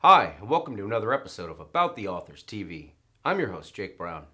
Hi, and welcome to another episode of About the Authors TV. I'm your host, Jake Brown.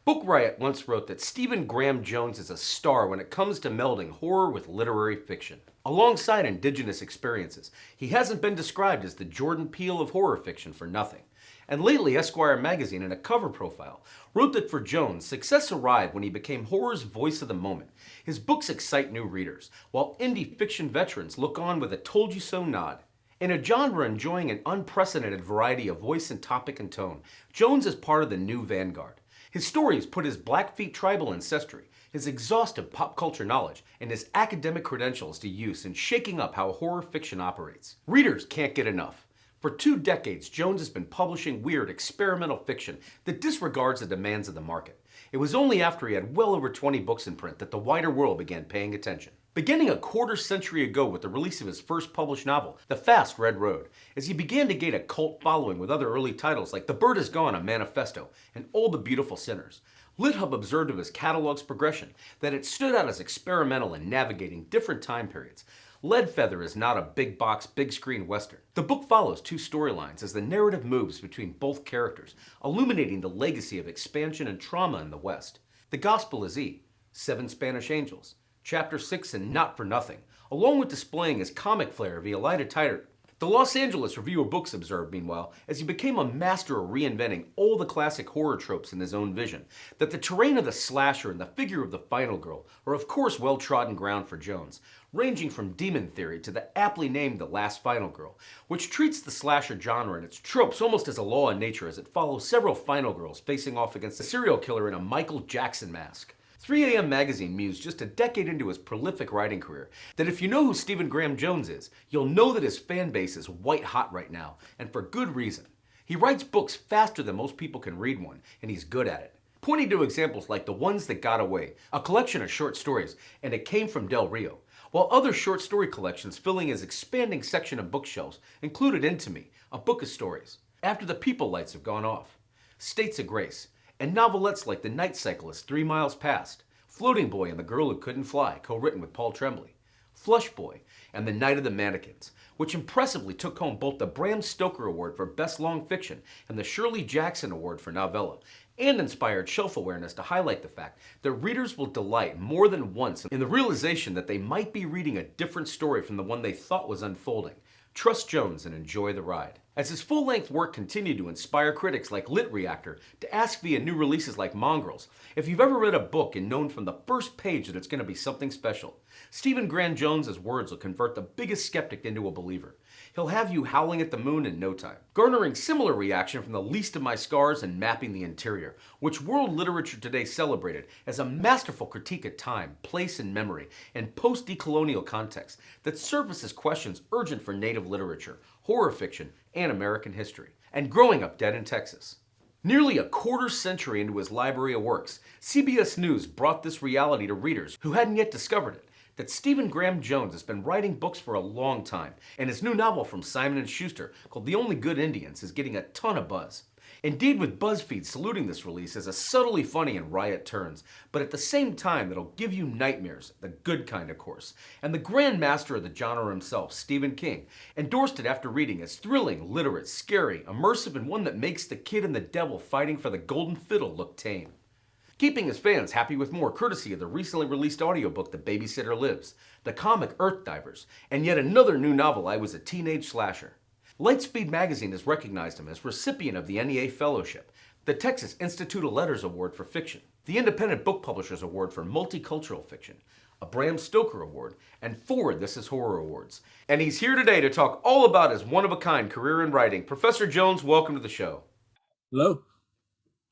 Book Riot once wrote that Stephen Graham Jones is a star when it comes to melding horror with literary fiction. Alongside indigenous experiences, he hasn't been described as the Jordan Peele of horror fiction for nothing. And lately, Esquire magazine, in a cover profile, wrote that for Jones, success arrived when he became horror's voice of the moment. His books excite new readers, while indie fiction veterans look on with a told you so nod. In a genre enjoying an unprecedented variety of voice and topic and tone, Jones is part of the new vanguard. His stories put his Blackfeet tribal ancestry, his exhaustive pop culture knowledge, and his academic credentials to use in shaking up how horror fiction operates. Readers can't get enough. For 2 decades, Jones has been publishing weird, experimental fiction that disregards the demands of the market. It was only after he had well over 20 books in print that the wider world began paying attention. Beginning a quarter century ago with the release of his first published novel, The Fast Red Road, as he began to gain a cult following with other early titles like The Bird Is Gone, a Manifesto, and All the Beautiful Sinners, LitHub observed of his catalog's progression that it stood out as experimental in navigating different time periods. Leadfeather is not a big box, big screen western. The book follows 2 storylines as the narrative moves between both characters, illuminating the legacy of expansion and trauma in the West. The Gospel is E, 7 Spanish Angels, Chapter 6 and Not for Nothing, along with displaying his comic flair via lighter tighter. The Los Angeles Review of Books observed, meanwhile, as he became a master of reinventing all the classic horror tropes in his own vision, that the terrain of the slasher and the figure of the final girl are of course well-trodden ground for Jones, ranging from Demon Theory to the aptly named The Last Final Girl, which treats the slasher genre and its tropes almost as a law in nature as it follows several final girls facing off against a serial killer in a Michael Jackson mask. 3AM magazine mused just a decade into his prolific writing career that if you know who Stephen Graham Jones is, you'll know that his fan base is white hot right now, and for good reason. He writes books faster than most people can read one, and he's good at it. Pointing to examples like The Ones That Got Away, a collection of short stories, and It Came from Del Rio, while other short story collections filling his expanding section of bookshelves included Into Me, a book of stories, After the People Lights Have Gone Off, States of Grace, and novelettes like The Night Cyclist, 3 Miles Past, Floating Boy and the Girl Who Couldn't Fly, co-written with Paul Tremblay, Flush Boy, and The Night of the Mannequins, which impressively took home both the Bram Stoker Award for Best Long Fiction and the Shirley Jackson Award for Novella, and inspired shelf awareness to highlight the fact that readers will delight more than once in the realization that they might be reading a different story from the one they thought was unfolding. Trust Jones and enjoy the ride. As his full-length work continued to inspire critics like Lit Reactor to ask via new releases like Mongrels, if you've ever read a book and known from the first page that it's going to be something special, Stephen Graham Jones's words will convert the biggest skeptic into a believer. He'll have you howling at the moon in no time, garnering similar reaction from The Least of My Scars and Mapping the Interior, which world literature today celebrated as a masterful critique of time, place, and memory in post-decolonial context that surfaces questions urgent for native literature, horror fiction, and American history. And Growing Up Dead in Texas. Nearly a quarter century into his library of works, CBS News brought this reality to readers who hadn't yet discovered it, that Stephen Graham Jones has been writing books for a long time, and his new novel from Simon & Schuster called The Only Good Indians is getting a ton of buzz. Indeed, with BuzzFeed saluting this release as a subtly funny and riot turns, but at the same time that'll give you nightmares, the good kind of course. And the grand master of the genre himself, Stephen King, endorsed it after reading as thrilling, literate, scary, immersive, and one that makes the kid and the devil fighting for the golden fiddle look tame. Keeping his fans happy with more courtesy of the recently released audiobook The Babysitter Lives, the comic Earth Divers, and yet another new novel, I Was a Teenage Slasher. Lightspeed magazine has recognized him as recipient of the NEA Fellowship, the Texas Institute of Letters Award for Fiction, the Independent Book Publishers Award for Multicultural Fiction, a Bram Stoker Award, and 4 This Is Horror Awards. And he's here today to talk all about his one-of-a-kind career in writing. Professor Jones, welcome to the show. Hello.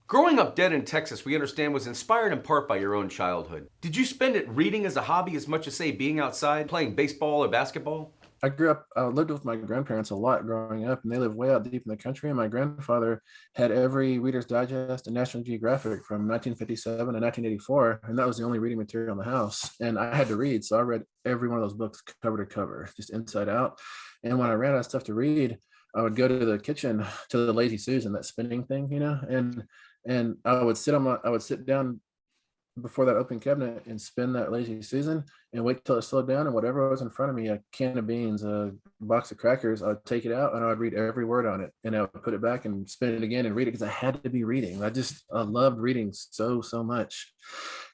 Growing Up Dead in Texas, we understand, was inspired in part by your own childhood. Did you spend it reading as a hobby as much as, say, being outside, playing baseball or basketball? I lived with my grandparents a lot growing up, and they lived way out deep in the country. And my grandfather had every Reader's Digest and National Geographic from 1957 to 1984, and that was the only reading material in the house. And I had to read, so I read every one of those books cover to cover, just inside out. And when I ran out of stuff to read, I would go to the kitchen to the Lazy Susan, that spinning thing, and I would sit down before that open cabinet and spin that lazy Susan and wait till it slowed down, and whatever was in front of me, a can of beans, a box of crackers, I'd take it out and I'd read every word on it, and I would put it back and spin it again and read it because I had to be reading. I loved reading so much.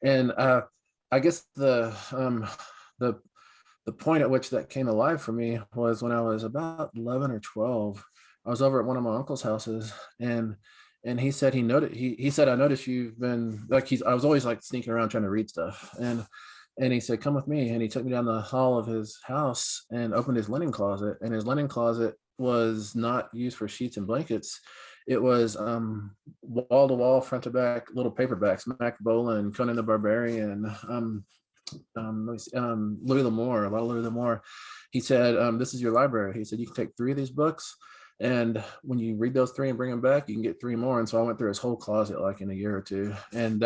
And I guess the the point at which that came alive for me was when I was about 11 or 12. I was over at one of my uncle's houses, and he said he said, I noticed you've been like, I was always like sneaking around trying to read stuff. And he said, come with me. And he took me down the hall of his house and opened his linen closet. And his linen closet was not used for sheets and blankets. It was wall to wall, front to back, little paperbacks, Mac Bolan, Conan the Barbarian, Louis L'Amour, a lot of Louis L'Amour. He said, this is your library. He said, you can take 3 of these books, and when you read those 3 and bring them back, you can get 3 more. And so I went through his whole closet like in a year or two. And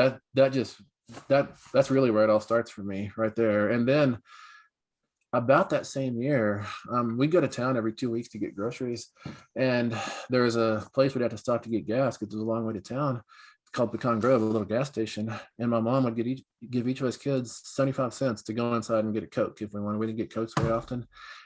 that's really where it all starts for me right there. And then about that same year, we go to town every 2 weeks to get groceries. And there was a place we'd have to stop to get gas because it was a long way to town, called Pecan Grove, a little gas station. And my mom would give each of us kids 75 cents to go inside and get a Coke if we wanted. We didn't get Cokes very often.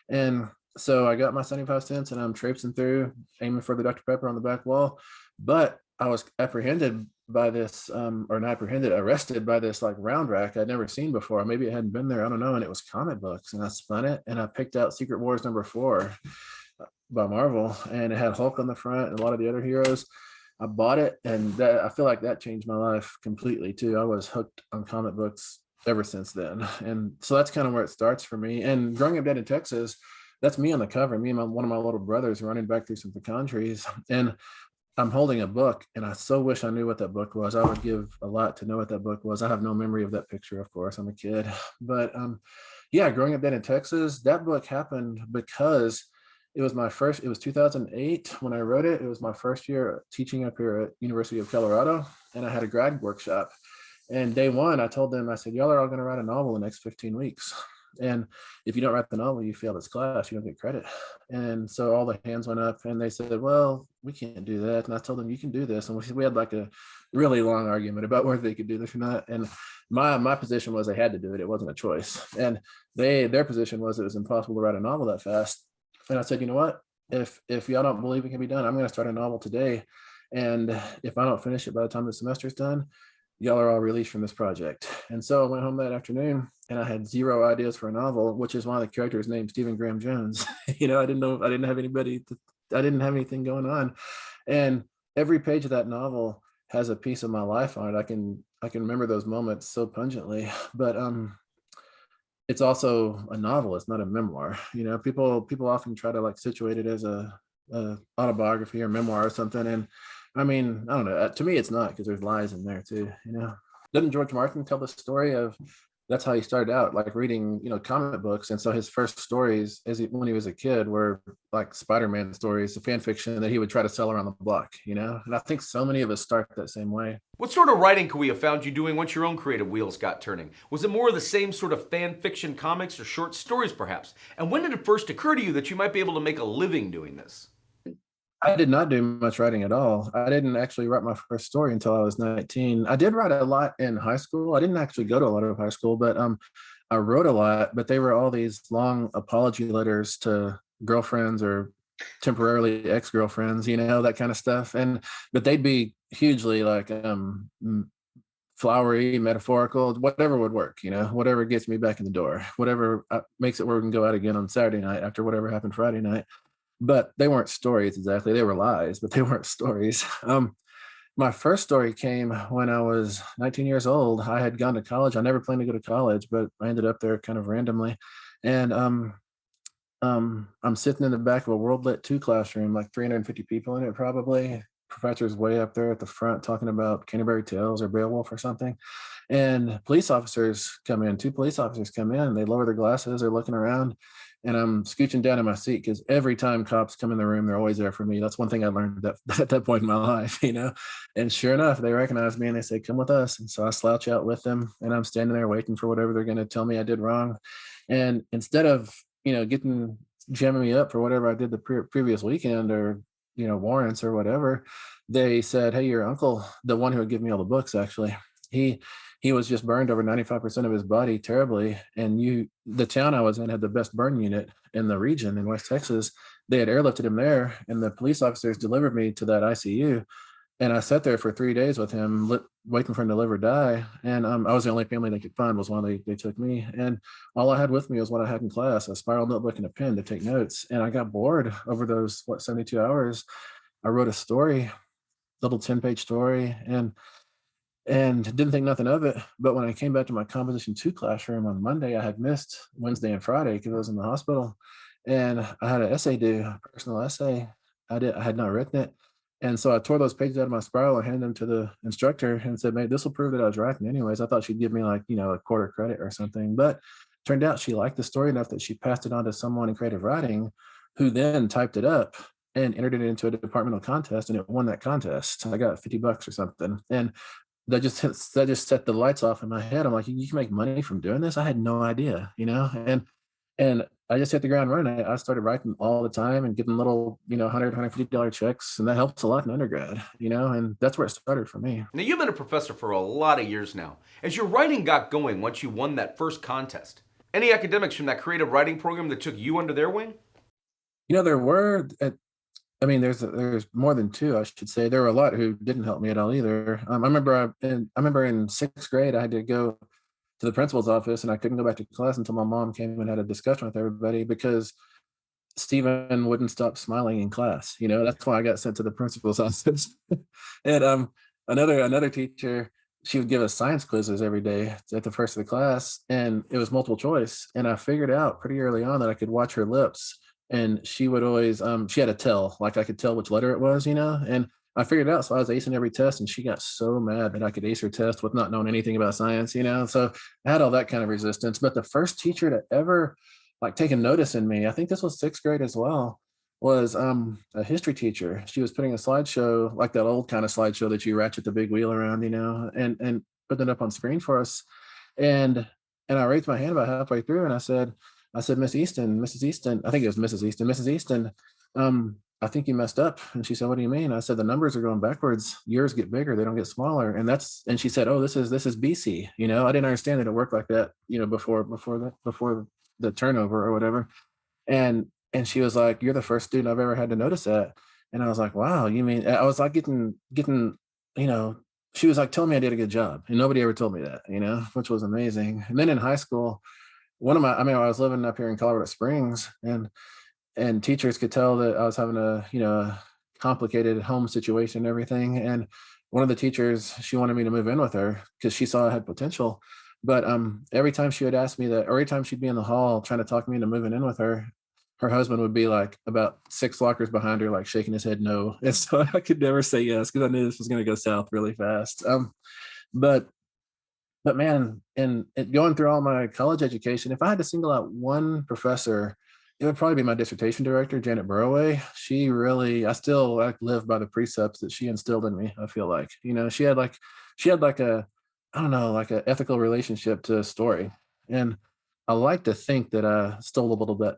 And so I got my 75 cents and I'm traipsing through, aiming for the Dr. Pepper on the back wall. But I was apprehended by this, or not apprehended, arrested by this like round rack I'd never seen before. Maybe it hadn't been there, I don't know. And it was comic books. And I spun it and I picked out Secret Wars #4 by Marvel. And it had Hulk on the front and a lot of the other heroes. I bought it, and I feel like that changed my life completely too. I was hooked on comic books ever since then. And so that's kind of where it starts for me. And growing up down in Texas, that's me on the cover, me and one of my little brothers running back through some pecan trees. And I'm holding a book, and I so wish I knew what that book was. I would give a lot to know what that book was. I have no memory of that picture, of course. I'm a kid. But yeah, growing up then in Texas, that book happened because it was 2008 when I wrote it. It was my first year teaching up here at University of Colorado, and I had a grad workshop. And day one, I told them, I said, y'all are all going to write a novel in the next 15 weeks. And if you don't write the novel, you fail this class, you don't get credit. And so all the hands went up, and they said, well, we can't do that. And I told them, you can do this. And we had like a really long argument about whether they could do this or not. And my position was they had to do it. It wasn't a choice. And their position was it was impossible to write a novel that fast. And I said, you know what? If y'all don't believe it can be done, I'm going to start a novel today. And if I don't finish it by the time the semester's done, y'all are all released from this project. And so I went home that afternoon and I had 0 ideas for a novel, which is why the character is named Stephen Graham Jones. You know, I didn't have anything going on. And every page of that novel has a piece of my life on it. I can remember those moments so pungently. But it's also a novel. It's not a memoir. You know, people often try to like situate it as a autobiography or memoir or something. And I mean, I don't know. To me, it's not, because there's lies in there too. You know, doesn't George Martin tell the story of that's how he started out, like reading, you know, comic books? And so his first stories, when he was a kid, were like Spider-Man stories, the fan fiction that he would try to sell around the block. You know, and I think so many of us start that same way. What sort of writing could we have found you doing once your own creative wheels got turning? Was it more of the same sort of fan fiction comics or short stories, perhaps? And when did it first occur to you that you might be able to make a living doing this? I did not do much writing at all. I didn't actually write my first story until I was 19. I did write a lot in high school. I didn't actually go to a lot of high school, but I wrote a lot, but they were all these long apology letters to girlfriends or temporarily ex-girlfriends, you know, that kind of stuff. But they'd be hugely like flowery, metaphorical, whatever would work, you know, whatever gets me back in the door, whatever makes it where we can go out again on Saturday night after whatever happened Friday night. But they weren't stories exactly. They were lies, but they weren't stories. My first story came when I was 19 years old. I had gone to college. I never planned to go to college, but I ended up there kind of randomly. And I'm sitting in the back of a World Lit 2 classroom, like 350 people in it probably. Professor's way up there at the front talking about Canterbury Tales or Beowulf or something. And police officers come in. 2 police officers come in. They lower their glasses. They're looking around. And I'm scooching down in my seat because every time cops come in the room, they're always there for me. That's one thing I learned at that point in my life, you know. And sure enough, they recognize me and they say, come with us. And so I slouch out with them, and I'm standing there waiting for whatever they're going to tell me I did wrong. And instead of, you know, jamming me up for whatever I did the previous weekend, or, you know, warrants or whatever, they said, hey, your uncle, the one who would give me all the books, actually, he was just burned over 95% of his body terribly. And the town I was in had the best burn unit in the region in West Texas. They had airlifted him there, and the police officers delivered me to that ICU. And I sat there for 3 days with him, waiting for him to live or die. And I was the only family they could find was why they took me. And all I had with me was what I had in class, a spiral notebook and a pen to take notes. And I got bored over those, 72 hours. I wrote a story, little 10-page story, and didn't think nothing of it. But when I came back to my composition 2 classroom on Monday, I had missed Wednesday and Friday because I was in the hospital. And I had an essay due, a personal essay. I had not written it. And so I tore those pages out of my spiral and handed them to the instructor and said, "Mate, this will prove that I was writing anyways." I thought she'd give me like, a quarter credit or something. But turned out she liked the story enough that she passed it on to someone in creative writing who then typed it up and entered it into a departmental contest, and it won that contest. I got $50 or something. And that just set the lights off in my head. I'm like, you can make money from doing this? I had no idea, and I just hit the ground running. I started writing all the time and getting little, $100, $150 checks, and that helps a lot in undergrad, and that's where it started for me. Now, you've been a professor for a lot of years now. As your writing got going once you won that first contest, any academics from that creative writing program that took you under their wing? There were, there's more than two, I should say. There were a lot who didn't help me at all either. I remember in sixth grade, I had to go to the principal's office, and I couldn't go back to class until my mom came and had a discussion with everybody because Stephen wouldn't stop smiling in class. That's why I got sent to the principal's office. And another teacher, she would give us science quizzes every day at the first of the class, and it was multiple choice. And I figured out pretty early on that I could watch her lips, and she would always she had a tell, like I could tell which letter it was, and I figured it out. So I was acing every test, and she got so mad that I could ace her test with not knowing anything about science, so I had all that kind of resistance. But the first teacher to ever like take a notice in me, I think this was sixth grade as well, was a history teacher. She was putting a slideshow, like that old kind of slideshow that you ratchet the big wheel around, and putting it up on screen for us. And I raised my hand about halfway through, and I said, Mrs. Easton, I think it was Mrs. Easton, I think you messed up. And she said, "What do you mean?" I said, "The numbers are going backwards. Yours get bigger, they don't get smaller." And she said, "Oh, this is BC." I didn't understand that it worked like that, before the turnover or whatever. And she was like, "You're the first student I've ever had to notice that." And I was like, "Wow, you mean?" I was like getting, you know, she was like telling me I did a good job, and nobody ever told me that, which was amazing. And then in high school, I was living up here in Colorado Springs, and teachers could tell that I was having a complicated home situation and everything. And one of the teachers, she wanted me to move in with her because she saw I had potential. But every time she would ask me that, or every time she'd be in the hall trying to talk me into moving in with her, her husband would be like about 6 lockers behind her, like shaking his head no. And so I could never say yes because I knew this was going to go south really fast. But man, and going through all my college education, if I had to single out one professor, it would probably be my dissertation director, Janet Burroway. I still live by the precepts that she instilled in me. I feel like, she had like a, I don't know, like an ethical relationship to story. And I like to think that I stole a little bit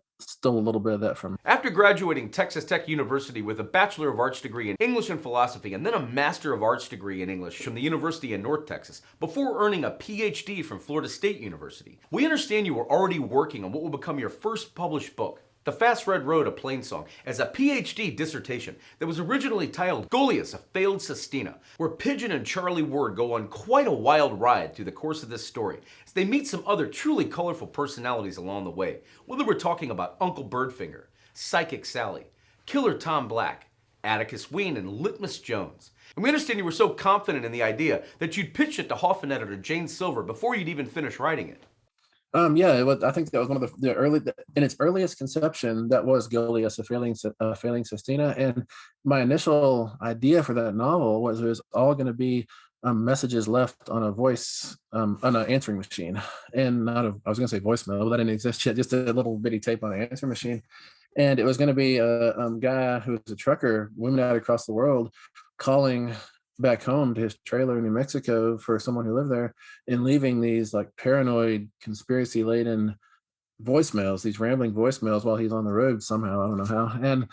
of that from her. After graduating Texas Tech University with a Bachelor of Arts degree in English and Philosophy and then a Master of Arts degree in English from the University in North Texas, before earning a PhD from Florida State University, we understand you were already working on what will become your first published book, The Fast Red Road, A Plainsong, as a PhD dissertation that was originally titled Goliath, a Failed Sestina, where Pigeon and Charlie Ward go on quite a wild ride through the course of this story as they meet some other truly colorful personalities along the way, whether we're talking about Uncle Birdfinger, Psychic Sally, Killer Tom Black, Atticus Ween, and Litmus Jones. And we understand you were so confident in the idea that you'd pitched it to Hoffman editor Jane Silver before you'd even finish writing it. Yeah, it was, I think that was one of the early, in its earliest conception, that was Goliath, a failing Sestina. And my initial idea for that novel was it was all going to be messages left on on an answering machine, and not I was going to say voicemail, but that didn't exist yet, just a little bitty tape on an answering machine. And it was going to be a guy who was a trucker, moving out across the world, calling back home to his trailer in New Mexico for someone who lived there, and leaving these like paranoid, conspiracy laden voicemails, these rambling voicemails while he's on the road somehow. I don't know how. And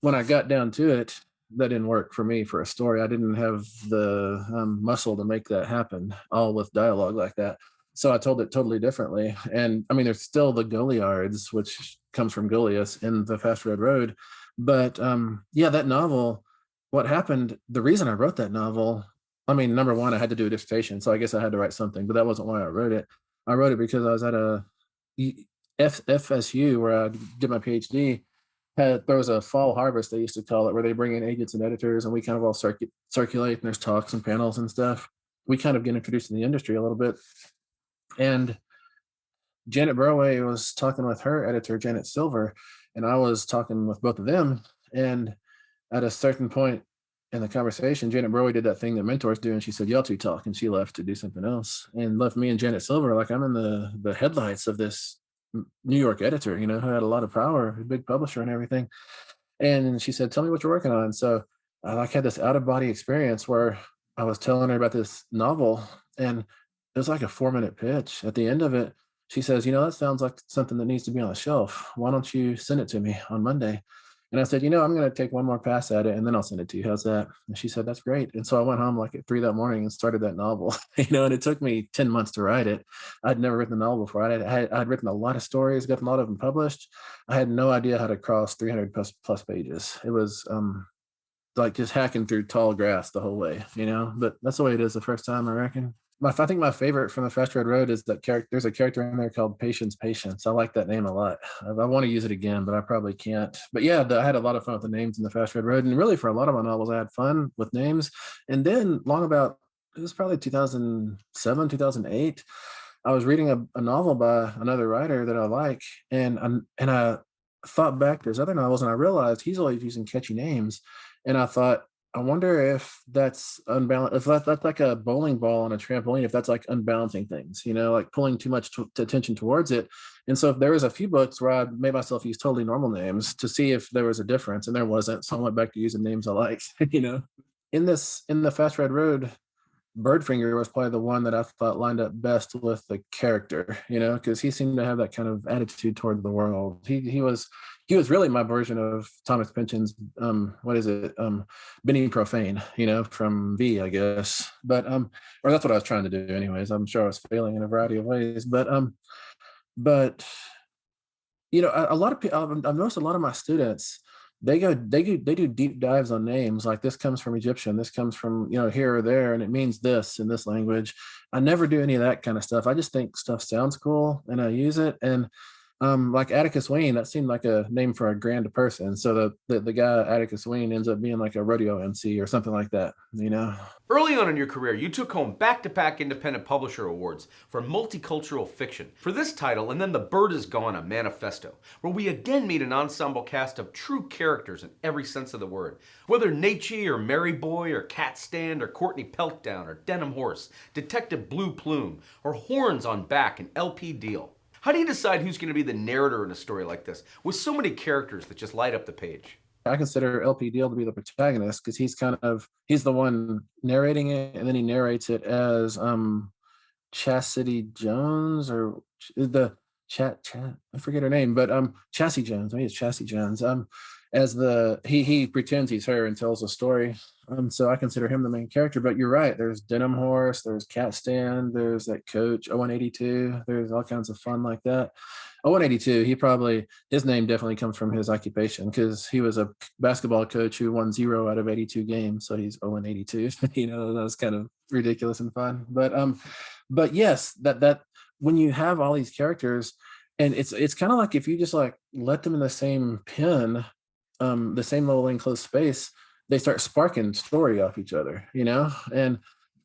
when I got down to it, that didn't work for me for a story. I didn't have the muscle to make that happen, all with dialogue like that. So I told it totally differently. And I mean, there's still the Goliards, which comes from Goliath in the Fast Red Road. But yeah, that novel, what happened, the reason I wrote that novel, I mean, number one, I had to do a dissertation. So I guess I had to write something, but that wasn't why I wrote it. I wrote it because I was at a FSU where I did my PhD. There was a fall harvest, they used to call it, where they bring in agents and editors, and we kind of all circulate, and there's talks and panels and stuff. We kind of get introduced in the industry a little bit. And Janet Burway was talking with her editor, Janet Silver, and I was talking with both of them. And at a certain point in the conversation, Janet Burway did that thing that mentors do, and she said, "Y'all two talk," and she left to do something else, and left me and Janet Silver like I'm in the headlights of this New York editor, who had a lot of power, a big publisher and everything. And she said, "Tell me what you're working on." So I like had this out of body experience where I was telling her about this novel, and it was like a 4-minute pitch. At the end of it, she says, "That sounds like something that needs to be on the shelf. Why don't you send it to me on Monday?" And I said, "I'm going to take one more pass at it and then I'll send it to you. How's that?" And she said, "That's great." And so I went home like at 3 that morning and started that novel, and it took me 10 months to write it. I'd never written a novel before. I'd written a lot of stories, gotten a lot of them published. I had no idea how to cross 300 plus pages. It was like just hacking through tall grass the whole way, but that's the way it is the first time, I reckon. I think my favorite from the Fast Red Road is that character. There's a character in there called Patience. I like that name a lot. I want to use it again, but I probably can't. But yeah, I had a lot of fun with the names in the Fast Red Road, and really for a lot of my novels, I had fun with names. And then long about it was probably 2007, 2008. I was reading a novel by another writer that I like, and I thought back to his other novels, and I realized he's always using catchy names, and I thought, I wonder if that's unbalanced, if that's like a bowling ball on a trampoline, if that's like unbalancing things, like pulling too much attention towards it. And so if there was a few books where I made myself use totally normal names to see if there was a difference, and there wasn't, so I went back to using names I like, In the Fast Red Road, Birdfinger was probably the one that I thought lined up best with the character, because he seemed to have that kind of attitude toward the world. He was really my version of Thomas Pynchon's what is it? Benny Profane, from V, I guess. But or that's what I was trying to do anyways. I'm sure I was failing in a variety of ways. But a lot of people, I've noticed a lot of my students, they do deep dives on names, like this comes from Egyptian, this comes from here or there, and it means this in this language. I never do any of that kind of stuff. I just think stuff sounds cool and I use it. And like Atticus Wayne, that seemed like a name for a grand person. So the guy Atticus Wayne ends up being like a rodeo MC or something like that. Early on in your career, you took home back-to-back independent publisher awards for multicultural fiction for this title, and then The Bird Is Gone, a manifesto, where we again meet an ensemble cast of true characters in every sense of the word. Whether Nietzsche or Mary Boy or Cat Stand or Courtney Peltdown or Denim Horse, Detective Blue Plume, or Horns on Back and LP Deal. How do you decide who's going to be the narrator in a story like this, with so many characters that just light up the page? I consider LP Deal to be the protagonist because he's the one narrating it, and then he narrates it as Chastity Jones, or the chat I forget her name, but Chassie Jones. I think it's Chassie Jones. As he pretends he's her and tells a story. So I consider him the main character. But you're right. There's Denim Horse. There's Cat Stand. There's that coach 0182. There's all kinds of fun like that. 0182. His name definitely comes from his occupation because he was a basketball coach who won 0 out of 82 games. So he's 0182. That was kind of ridiculous and fun. But yes, that when you have all these characters, and it's kind of like if you just like let them in the same pen, the same little enclosed space, they start sparking story off each other, and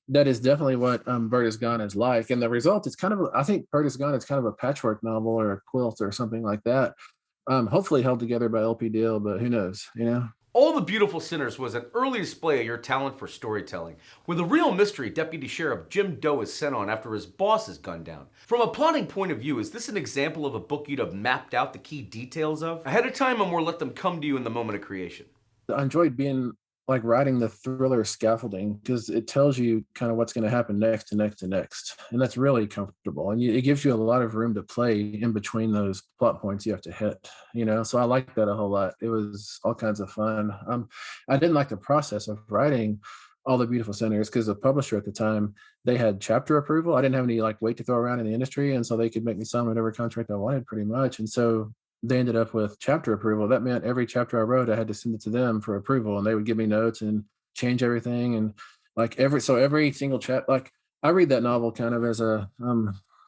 that is definitely what Bird Is Gone is like. And the result is I think Bird Is Gone is kind of a patchwork novel or a quilt or something like that. Hopefully held together by LP Deal, but who knows. All the Beautiful Sinners was an early display of your talent for storytelling. With a real mystery, Deputy Sheriff Jim Doe is sent on after his boss is gunned down. From a plotting point of view, is this an example of a book you'd have mapped out the key details of ahead of time, or more let them come to you in the moment of creation? I enjoyed being like writing the thriller scaffolding, because it tells you kind of what's going to happen next and next and next, and that's really comfortable, and it gives you a lot of room to play in between those plot points you have to hit. So I like that a whole lot. It was all kinds of fun. I didn't like the process of writing all the beautiful centers, because the publisher at the time, they had chapter approval. I didn't have any like weight to throw around in the industry, and so they could make me sign whatever contract I wanted pretty much. And so they ended up with chapter approval. That meant every chapter I wrote, I had to send it to them for approval, and they would give me notes and change everything. And like every single like I read that novel kind of as a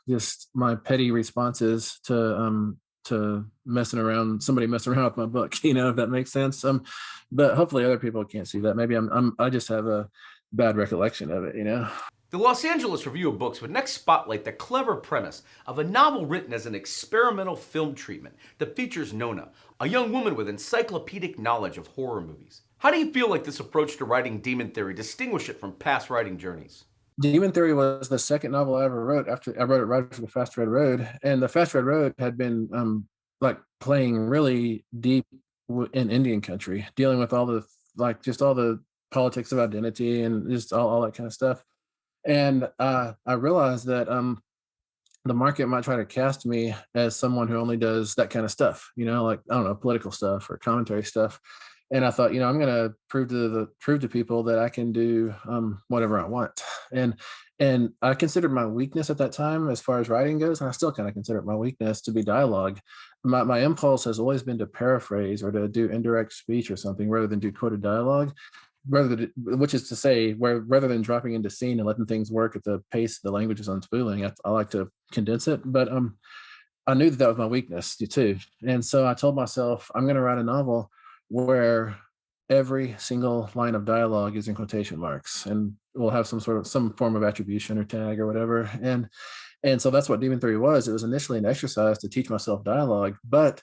just my petty responses to messing around, somebody messing around with my book, if that makes sense. But hopefully other people can't see that. Maybe I just have a bad recollection of it. The Los Angeles Review of Books would next spotlight the clever premise of a novel written as an experimental film treatment that features Nona, a young woman with encyclopedic knowledge of horror movies. How do you feel like this approach to writing Demon Theory distinguished it from past writing journeys? Demon Theory was the second novel I ever wrote. After I wrote it right after the Fast Red Road, and the Fast Red Road had been like playing really deep in Indian country, dealing with all the just all the politics of identity and just all that kind of stuff. And I realized that the market might try to cast me as someone who only does that kind of stuff, like I don't know, political stuff or commentary stuff. And I thought, I'm going to prove to people that I can do whatever I want. And I considered my weakness at that time, as far as writing goes, and I still kind of consider it my weakness, to be dialogue. My impulse has always been to paraphrase or to do indirect speech or something rather than do quoted dialogue, which is to say, where rather than dropping into scene and letting things work at the pace the language is unspooling, I like to condense it. But I knew that was my weakness too, and so I told myself I'm going to write a novel where every single line of dialogue is in quotation marks, and we'll have some form of attribution or tag or whatever. And so that's what Demon Theory was. It was initially an exercise to teach myself dialogue, but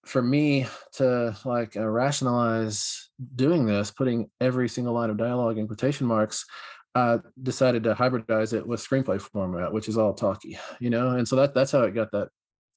for me to rationalize doing this, putting every single line of dialogue in quotation marks, I decided to hybridize it with screenplay format, which is all talky, and so that's how it got that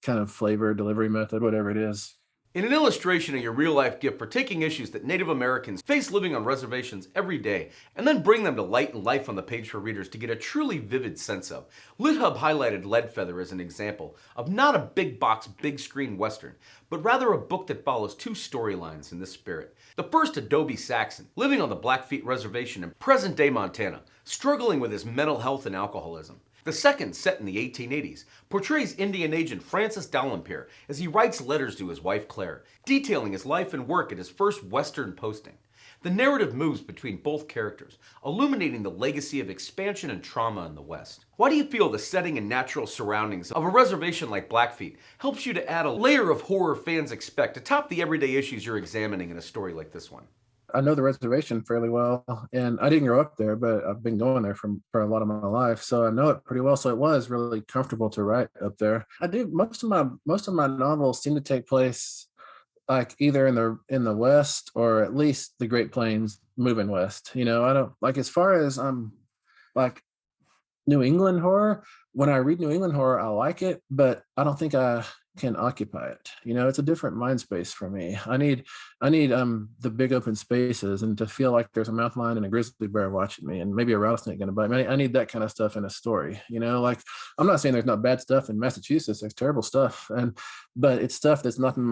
kind of flavor, delivery method, whatever it is. In an illustration of your real-life gift for taking issues that Native Americans face living on reservations every day and then bring them to light and life on the page for readers to get a truly vivid sense of, LitHub highlighted Leadfeather as an example of not a big box, big screen Western, but rather a book that follows two storylines in this spirit. The first, Adobe Saxon, living on the Blackfeet Reservation in present-day Montana, struggling with his mental health and alcoholism. The second, set in the 1880s, portrays Indian agent Francis D'Alembert as he writes letters to his wife Claire, detailing his life and work at his first Western posting. The narrative moves between both characters, illuminating the legacy of expansion and trauma in the West. Why do you feel the setting and natural surroundings of a reservation like Blackfeet helps you to add a layer of horror fans expect to top the everyday issues you're examining in a story like this one? I know the reservation fairly well, and I didn't grow up there, but I've been going there for a lot of my life, so I know it pretty well. So it was really comfortable to write up there. I do most of my novels seem to take place like either in the West or at least the Great Plains moving west. I don't like, as far as like New England horror. When I read New England horror, I like it, but I don't think I can occupy it. It's a different mind space for me. I need the big open spaces and to feel like there's a mountain lion and a grizzly bear watching me and maybe a rattlesnake gonna bite me. I need that kind of stuff in a story. Like, I'm not saying there's not bad stuff in Massachusetts. There's terrible stuff, but it's stuff that's not in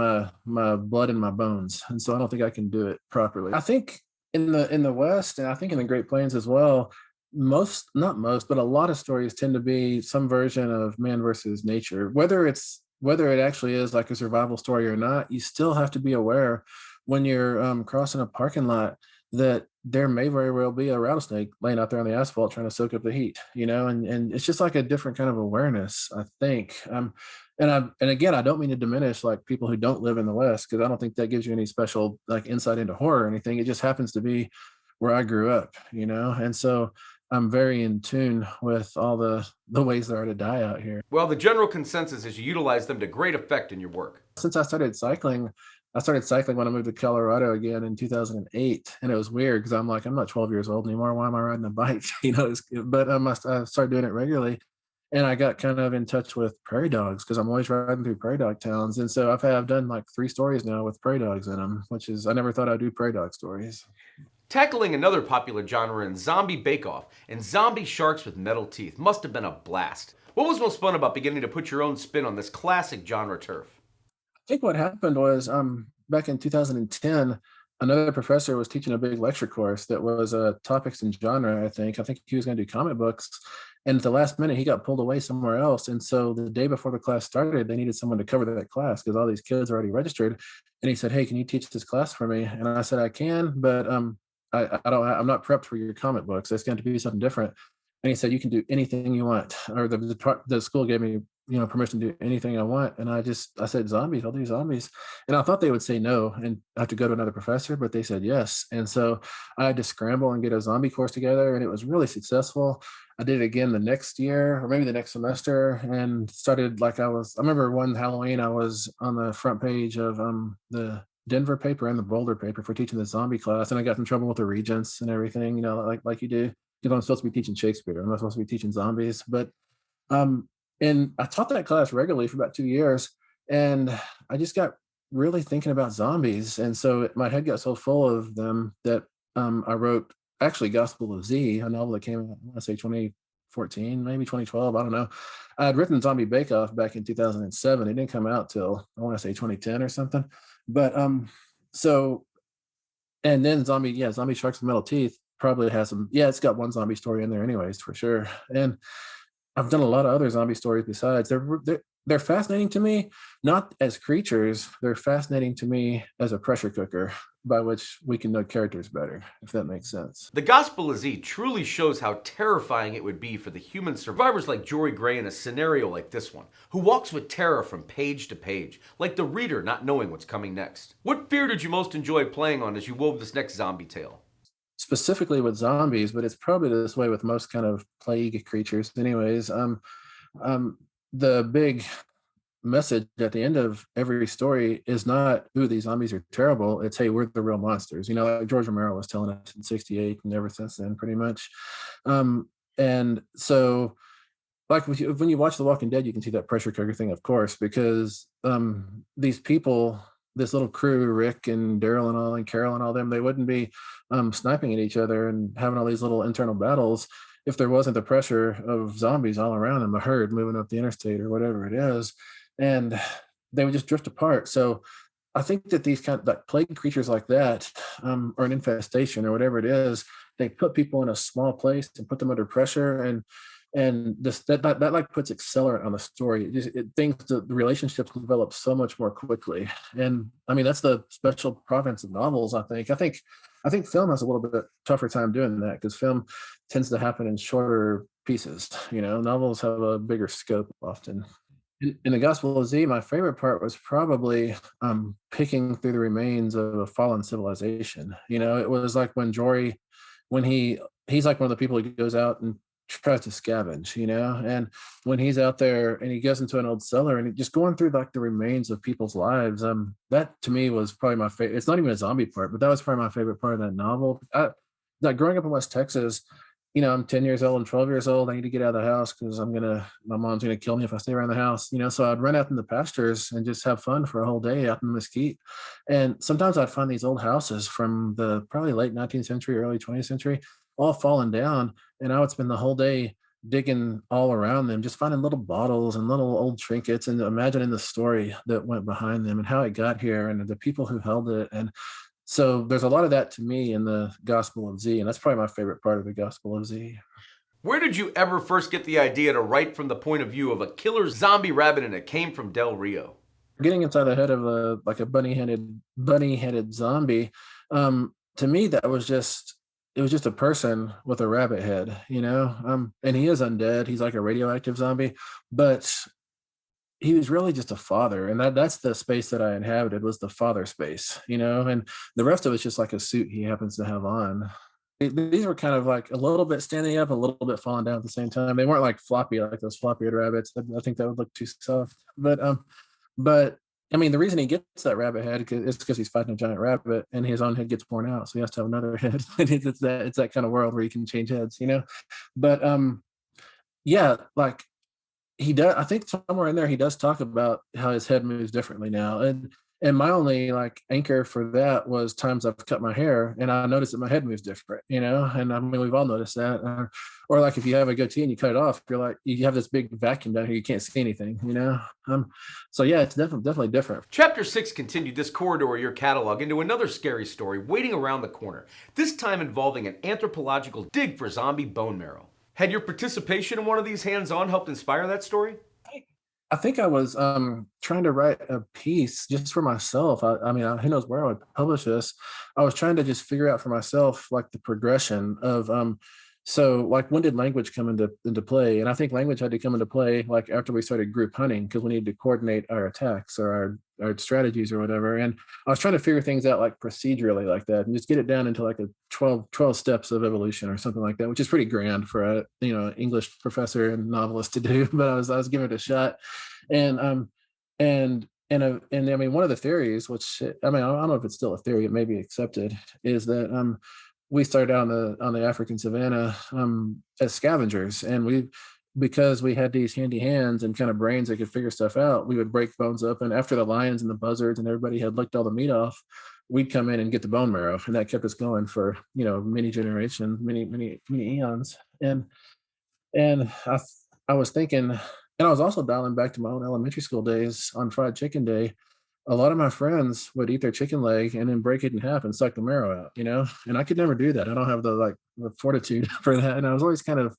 my blood and my bones. And so I don't think I can do it properly. I think in the West, and I think in the Great Plains as well, not most, but a lot of stories tend to be some version of man versus nature. Whether it actually is like a survival story or not, you still have to be aware when you're crossing a parking lot that there may very well be a rattlesnake laying out there on the asphalt trying to soak up the heat, and it's just like a different kind of awareness, I think. And again, I don't mean to diminish like people who don't live in the West, because I don't think that gives you any special like insight into horror or anything. It just happens to be where I grew up, and so I'm very in tune with all the ways there are to die out here. Well, the general consensus is you utilize them to great effect in your work. Since I started cycling when I moved to Colorado again in 2008, and it was weird because I'm not 12 years old anymore. Why am I riding a bike? But I started doing it regularly, and I got kind of in touch with prairie dogs because I'm always riding through prairie dog towns, and so I've done like 3 stories now with prairie dogs in them, which is, I never thought I'd do prairie dog stories. Tackling another popular genre in Zombie Bake Off and zombie sharks with metal teeth must have been a blast. What was most fun about beginning to put your own spin on this classic genre turf? I think what happened was back in 2010, another professor was teaching a big lecture course that was topics and genre. I think he was going to do comic books, and at the last minute he got pulled away somewhere else. And so the day before the class started, they needed someone to cover that class because all these kids are already registered. And he said, "Hey, can you teach this class for me?" And I said, "I can, but I don't. I'm not prepped for your comic books. It's going to be something different." And he said, "You can do anything you want." Or the school gave me permission to do anything I want. And I said, "Zombies, I'll do zombies." And I thought they would say no and I have to go to another professor, but they said yes. And so I had to scramble and get a zombie course together, and it was really successful. I did it again the next year or maybe the next semester and started I remember one Halloween, I was on the front page of the Denver paper and the Boulder paper for teaching the zombie class. And I got in trouble with the regents and everything, like you do. Because I'm supposed to be teaching Shakespeare. I'm not supposed to be teaching zombies. But um, and I taught that class regularly for about 2 years, and I just got really thinking about zombies, and so my head got so full of them that I wrote actually Gospel of Z, a novel that came out, I want to say 2014, maybe 2012, I don't know. I had written Zombie Bake Off back in 2007. It didn't come out till I want to say 2010 or something. But so and then Zombie Sharks with Metal Teeth probably has some. Yeah, it's got one zombie story in there, anyways, for sure. And I've done a lot of other zombie stories besides. They're fascinating to me, not as creatures. They're fascinating to me as a pressure cooker by which we can know characters better, if that makes sense. The Gospel of Z truly shows how terrifying it would be for the human survivors like Jory Gray in a scenario like this one, who walks with terror from page to page, like the reader not knowing what's coming next. What fear did you most enjoy playing on as you wove this next zombie tale? Specifically with zombies, but it's probably this way with most kind of plague creatures, anyways. Um, the big message at the end of every story is not, "Ooh, these zombies are terrible." It's, "Hey, we're the real monsters." Like George Romero was telling us in '68 and ever since then, pretty much. And so, like when you watch The Walking Dead, you can see that pressure cooker thing, of course, because these people, this little crew, Rick and Daryl and all, and Carol and all them, they wouldn't be sniping at each other and having all these little internal battles if there wasn't the pressure of zombies all around them, a herd moving up the interstate or whatever it is, and they would just drift apart. So I think that these kind of like plague creatures like that, or an infestation or whatever it is, they put people in a small place and put them under pressure, and this that like puts accelerant on the story. The relationships develop so much more quickly, and I mean that's the special province of novels. I think film has a little bit tougher time doing that because film tends to happen in shorter pieces. Novels have a bigger scope often. In the Gospel of Z, my favorite part was probably picking through the remains of a fallen civilization. It was like when Jory, when he's like one of the people who goes out and tries to scavenge, and when he's out there and he goes into an old cellar and just going through like the remains of people's lives, that to me was probably my favorite. It's not even a zombie part, but that was probably my favorite part of that novel. Like growing up in West Texas, I'm 10 years old and 12 years old. I need to get out of the house because my mom's gonna kill me if I stay around the house. So I'd run out in the pastures and just have fun for a whole day out in the mesquite. And sometimes I'd find these old houses from the probably late 19th century, early 20th century, all fallen down. And I would spend the whole day digging all around them, just finding little bottles and little old trinkets and imagining the story that went behind them and how it got here and the people who held it. And so there's a lot of that to me in the Gospel of Z, and that's probably my favorite part of the Gospel of Z. Where did you ever first get the idea to write from the point of view of a killer zombie rabbit and it came from Del Rio? Getting inside the head of a bunny-headed zombie, to me that was just it was just a person with a rabbit head, and he is undead. He's like a radioactive zombie, but he was really just a father, and that's the space that I inhabited was the father space, and the rest of it's just like a suit he happens to have on. These were kind of like a little bit standing up, a little bit falling down at the same time. They weren't like floppy like those floppy-eared rabbits. I think that would look too soft. But I mean, the reason he gets that rabbit head is because he's fighting a giant rabbit, and his own head gets worn out, so he has to have another head. It's that kind of world where you can change heads. But yeah, like he does. I think somewhere in there he does talk about how his head moves differently now, And my only like anchor for that was times I've cut my hair and I noticed that my head moves different, and I mean, we've all noticed that. Or like if you have a goatee and you cut it off, you're like, you have this big vacuum down here, you can't see anything. So yeah, it's definitely different. Chapter 6 continued this corridor of your catalog into another scary story waiting around the corner, this time involving an anthropological dig for zombie bone marrow. Had your participation in one of these hands-on helped inspire that story? I think I was trying to write a piece just for myself. I mean, who knows where I would publish this. I was trying to just figure out for myself like the progression of so like when did language come into play? And I think language had to come into play like after we started group hunting because we needed to coordinate our attacks or our strategies or whatever. And I was trying to figure things out like procedurally like that and just get it down into like a 12 steps of evolution or something like that, which is pretty grand for a English professor and novelist to do. But I was giving it a shot. And I mean, one of the theories, which I mean, I don't know if it's still a theory, it may be accepted, is that we started out on the African savannah as scavengers, and because we had these handy hands and kind of brains that could figure stuff out, we would break bones up, and after the lions and the buzzards and everybody had licked all the meat off, we'd come in and get the bone marrow, and that kept us going for many generations, many eons, and I was thinking, and I was also dialing back to my own elementary school days on Fried Chicken Day. A lot of my friends would eat their chicken leg and then break it in half and suck the marrow out. And I could never do that. I don't have the fortitude for that. And I was always kind of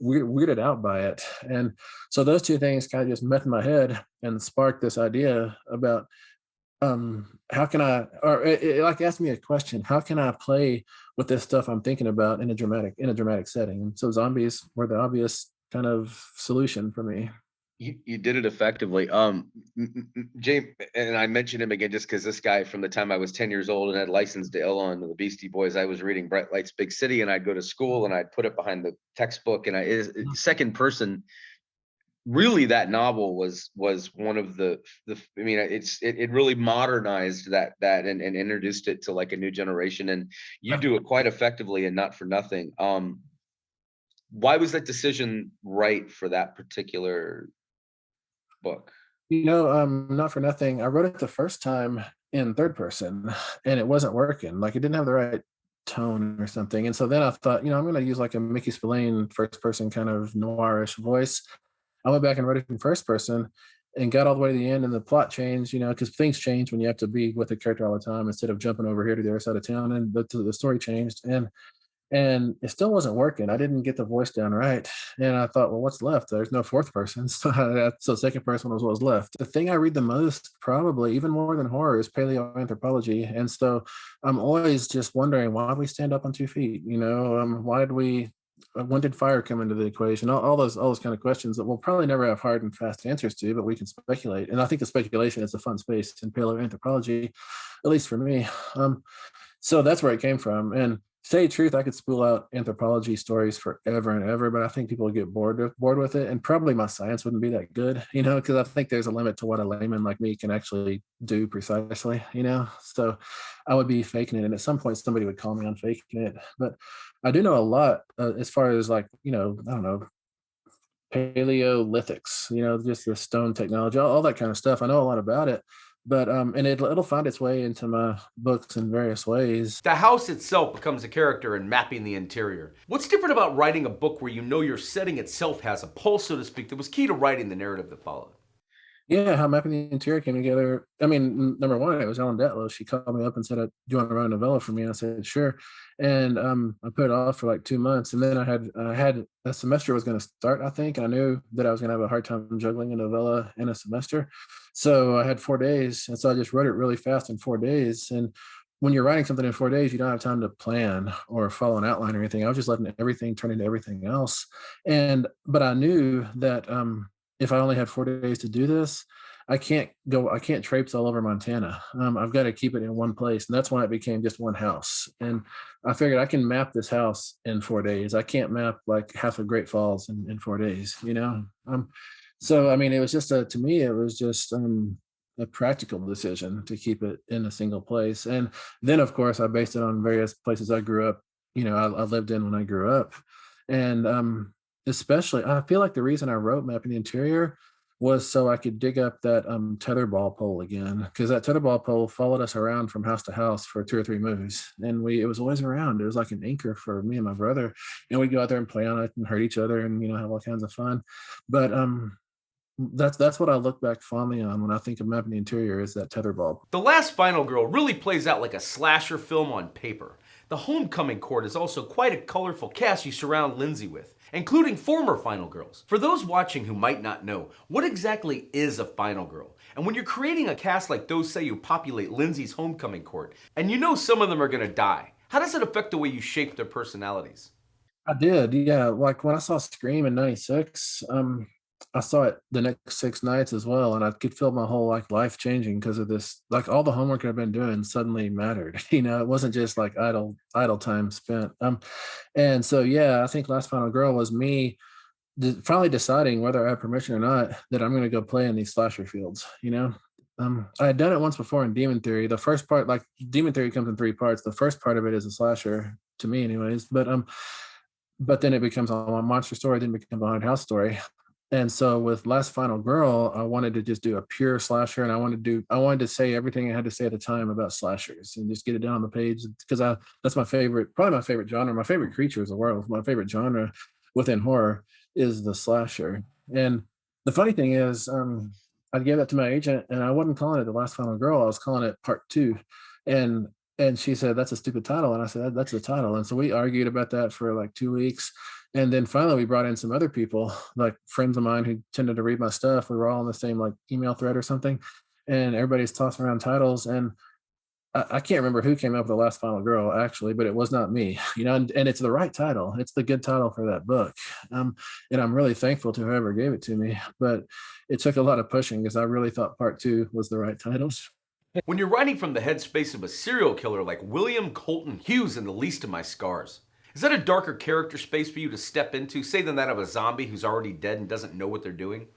weirded out by it. And so those two things kind of just met in my head and sparked this idea about how can I, or it like asked me a question, how can I play with this stuff I'm thinking about in a dramatic setting? And so zombies were the obvious kind of solution for me. You did it effectively. James, and I mentioned him again just because this guy, from the time I was 10 years old and had licensed to ill on the Beastie Boys, I was reading Brett Light's Big City, and I'd go to school and I'd put it behind the textbook, and second person. Really, that novel was one of the. I mean, it really modernized that and introduced it to like a new generation, and you do it quite effectively, and not for nothing. Why was that decision right for that particular book? Not for nothing. I wrote it the first time in third person and it wasn't working. Like it didn't have the right tone or something. And so then I thought, I'm going to use like a Mickey Spillane first person kind of noirish voice. I went back and wrote it in first person and got all the way to the end and the plot changed, because things change when you have to be with the character all the time instead of jumping over here to the other side of town. And the story changed. And it still wasn't working. I didn't get the voice down right. And I thought, well, what's left? There's no fourth person. So second person was what was left. The thing I read the most, probably even more than horror, is paleoanthropology. And so I'm always just wondering why we stand up on 2 feet. When did fire come into the equation? All those kind of questions that we'll probably never have hard and fast answers to, but we can speculate. And I think the speculation is a fun space in paleoanthropology, at least for me. So that's where it came from. And to tell you the truth, I could spool out anthropology stories forever and ever, but I think people would get bored with it, and probably my science wouldn't be that good, because I think there's a limit to what a layman like me can actually do precisely, So I would be faking it, and at some point somebody would call me on faking it. But I do know a lot as far as like I don't know, Paleolithics, just the stone technology, all that kind of stuff. I know a lot about it. But and it'll find its way into my books in various ways. The house itself becomes a character in mapping the interior. What's different about writing a book where your setting itself has a pulse, so to speak, that was key to writing the narrative that followed? Yeah, how mapping the interior came together. I mean, number one, it was Ellen Detlow. She called me up and said, "Do you want to write a novella for me?" And I said, "Sure." And I put it off for like 2 months, and then I had a semester was going to start, I think, and I knew that I was going to have a hard time juggling a novella in a semester, so I had 4 days, and so I just wrote it really fast in 4 days. And when you're writing something in 4 days, you don't have time to plan or follow an outline or anything. I was just letting everything turn into everything else, but I knew that if I only had 4 days to do this, I can't traipse all over Montana. I've got to keep it in one place. And that's why it became just one house. And I figured I can map this house in 4 days. I can't map like half of Great Falls in 4 days. So, I mean, it was just to me, it was just a practical decision to keep it in a single place. And then, of course, I based it on various places I grew up, I lived in when I grew up. And especially, I feel like the reason I wrote Mapping the Interior was so I could dig up that tetherball pole again, because that tetherball pole followed us around from house to house for 2 or 3 movies, and we it was always around. It was like an anchor for me and my brother, and we'd go out there and play on it and hurt each other and have all kinds of fun. But that's what I look back fondly on when I think of mapping the interior is that tetherball. The Last Final Girl really plays out like a slasher film on paper. The homecoming court is also quite a colorful cast you surround Lindsay with, including former Final Girls. For those watching who might not know, what exactly is a Final Girl? And when you're creating a cast like those say who populate Lindsay's homecoming court, and you know some of them are gonna die, how does it affect the way you shape their personalities? I did, yeah. Like when I saw Scream in '96, I saw it the next 6 nights as well, and I could feel my whole life changing because of this. Like all the homework I've been doing suddenly mattered. It wasn't just like idle time spent. And so yeah, I think Last Final Girl was me finally deciding whether I had permission or not that I'm going to go play in these slasher fields. I had done it once before in Demon Theory. The first part, like Demon Theory, comes in 3 parts. The first part of it is a slasher to me, anyways. But then it becomes a monster story, then it becomes a haunted house story. And so with Last Final Girl, I wanted to just do a pure slasher, and I wanted to say everything I had to say at the time about slashers and just get it down on the page because that's my favorite, probably my favorite genre. My favorite creature is a werewolf. My favorite genre within horror is the slasher. And the funny thing is, I gave that to my agent, and I wasn't calling it The Last Final Girl. I was calling it Part Two, and she said that's a stupid title, and I said that's the title. And so we argued about that for like 2 weeks, and then finally we brought in some other people, like friends of mine who tended to read my stuff. We were all in the same like email thread or something, and everybody's tossing around titles, and I can't remember who came up with The Last Final Girl actually, but it was not me, and it's the right title. It's the good title for that book. And I'm really thankful to whoever gave it to me, but it took a lot of pushing because I really thought Part Two was the right title. When you're writing from the headspace of a serial killer like William Colton Hughes in The Least of My Scars, is that a darker character space for you to step into, say, than that of a zombie who's already dead and doesn't know what they're doing?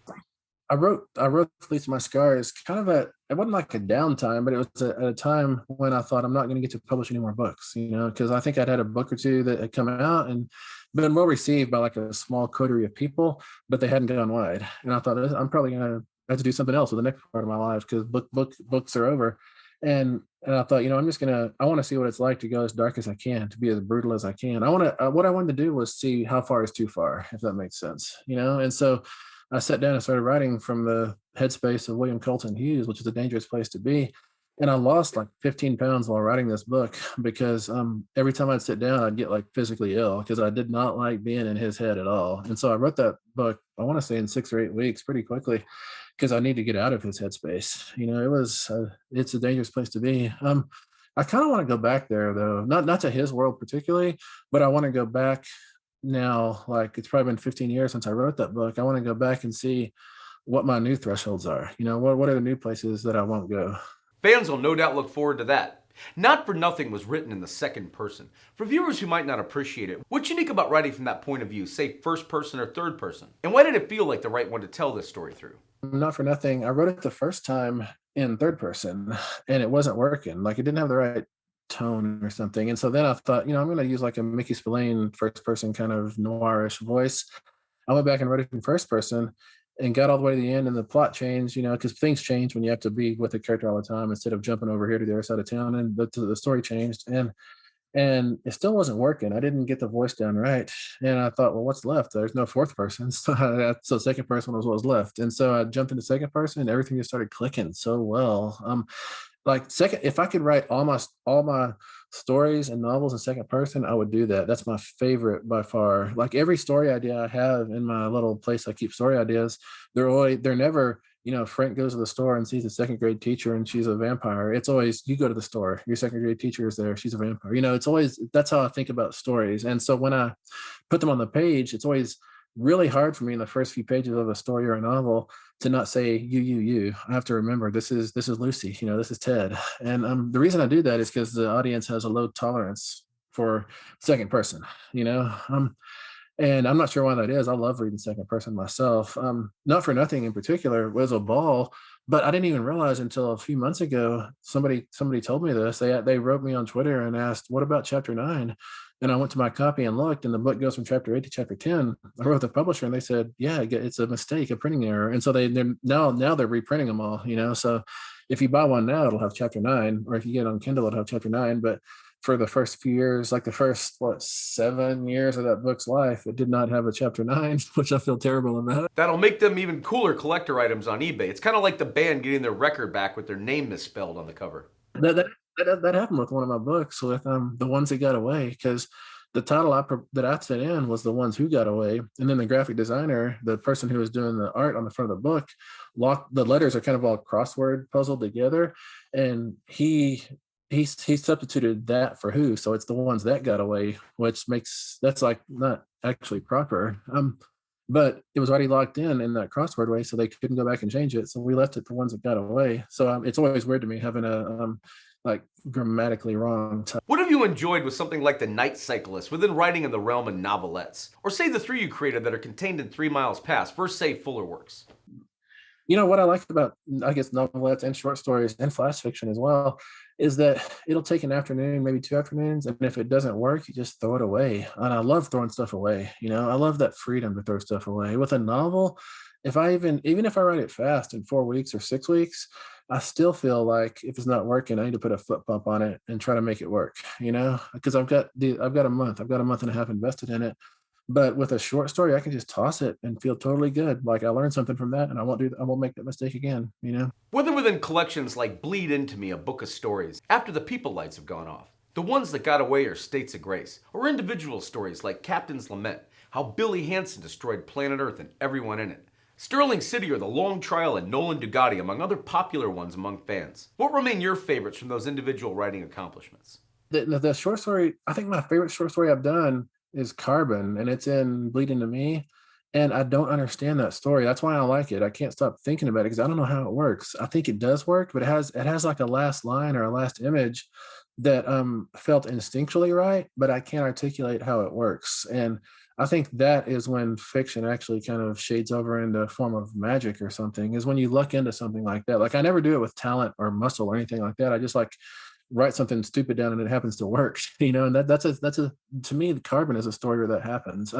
I wrote Fleece My Scars kind of it wasn't like a downtime, but it was at a time when I thought I'm not going to get to publish any more books, because I think I'd had a book or two that had come out and been well received by like a small coterie of people, but they hadn't gone wide. And I thought I'm probably going to have to do something else with the next part of my life because books are over. And I thought, I want to see what it's like to go as dark as I can, to be as brutal as I can. What I wanted to do was see how far is too far, if that makes sense. And so I sat down and started writing from the headspace of William Colton Hughes, which is a dangerous place to be. And I lost like 15 pounds while writing this book because every time I'd sit down, I'd get like physically ill because I did not like being in his head at all. And so I wrote that book, I want to say in 6 or 8 weeks, pretty quickly, because I need to get out of his headspace. It's a dangerous place to be. I kind of want to go back there though, not to his world particularly, but I want to go back now. Like it's probably been 15 years since I wrote that book. I want to go back and see what my new thresholds are. What are the new places that I won't go? Fans will no doubt look forward to that. Not for Nothing was written in the second person. For viewers who might not appreciate it, what's unique about writing from that point of view, say first person or third person? And why did it feel like the right one to tell this story through? Not for Nothing, I wrote it the first time in third person and it wasn't working. Like it didn't have the right tone or something. And so then I thought, I'm going to use like a Mickey Spillane first person kind of noirish voice. I went back and wrote it in first person and got all the way to the end, and the plot changed, because things change when you have to be with the character all the time instead of jumping over here to the other side of town. And the story changed, and it still wasn't working. I didn't get the voice down right, and I thought, well, what's left? There's no fourth person, so second person was what was left. And so I jumped into second person, and everything just started clicking so well. Like second, if I could write all my stories and novels in second person, I would do that. That's my favorite by far. Like every story idea I have in my little place I keep story ideas, they're never, Frank goes to the store and sees a second grade teacher and she's a vampire. It's always, you go to the store, your second grade teacher is there, she's a vampire. It's always, that's how I think about stories. And so when I put them on the page, it's always really hard for me in the first few pages of a story or a novel to not say you. I have to remember this is Lucy, this is Ted. And the reason I do that is because the audience has a low tolerance for second person, and I'm not sure why that is. I love reading second person myself. Not for Nothing in particular was a ball, but I didn't even realize until a few months ago, somebody told me this. They wrote me on Twitter and asked, what about chapter 9? And I went to my copy and looked, and the book goes from chapter 8 to chapter 10. I wrote the publisher, and they said, "Yeah, it's a mistake, a printing error." And so they're now they're reprinting them all. So if you buy one now, it'll have chapter 9, or if you get it on Kindle, it'll have chapter 9. But for the first few years, like the first 7 years of that book's life, it did not have a chapter 9, which I feel terrible about. That'll make them even cooler collector items on eBay. It's kind of like the band getting their record back with their name misspelled on the cover. That happened with one of my books, with The Ones That Got Away, because the title that I sent in was The Ones Who Got Away, and then the graphic designer, the person who was doing the art on the front of the book, locked the letters are kind of all crossword puzzled together, and he substituted that for who, so it's The Ones That Got Away, which makes that's like not actually proper. But it was already locked in that crossword way, so they couldn't go back and change it. So we left it The Ones That Got Away. So it's always weird to me having a like grammatically wrong title. What have you enjoyed with something like The Night Cyclist within writing in the realm of novelettes? Or say the three you created that are contained in 3 Miles Past versus say Fuller Works? What I like about, I guess, novelettes and short stories and flash fiction as well is that it'll take an afternoon, maybe 2 afternoons, and if it doesn't work, you just throw it away. And I love throwing stuff away. I love that freedom to throw stuff away. With a novel, if I even if I write it fast in 4 weeks or 6 weeks, I still feel like if it's not working, I need to put a foot pump on it and try to make it work. Because I've got a month and a half invested in it. But with a short story, I can just toss it and feel totally good. Like I learned something from that, and I won't make that mistake again. Whether within collections like Bleed Into Me, a book of stories, after the people lights have gone off, The Ones That Got Away or States of Grace, or individual stories like Captain's Lament, how Billy Hansen destroyed planet Earth and everyone in it, Sterling City or The Long Trial and Nolan Dugatti, among other popular ones among fans. What remain your favorites from those individual writing accomplishments? The short story, I think my favorite short story I've done is Carbon, and it's in Bleed Into Me. And I don't understand that story. That's why I like it. I can't stop thinking about it because I don't know how it works. I think it does work, but it has like a last line or a last image that felt instinctually right, but I can't articulate how it works. And I think that is when fiction actually kind of shades over into a form of magic or something, is when you luck into something like that. Like I never do it with talent or muscle or anything like that. I just like write something stupid down and it happens to work, and that's a to me, the Carbon is a story where that happens.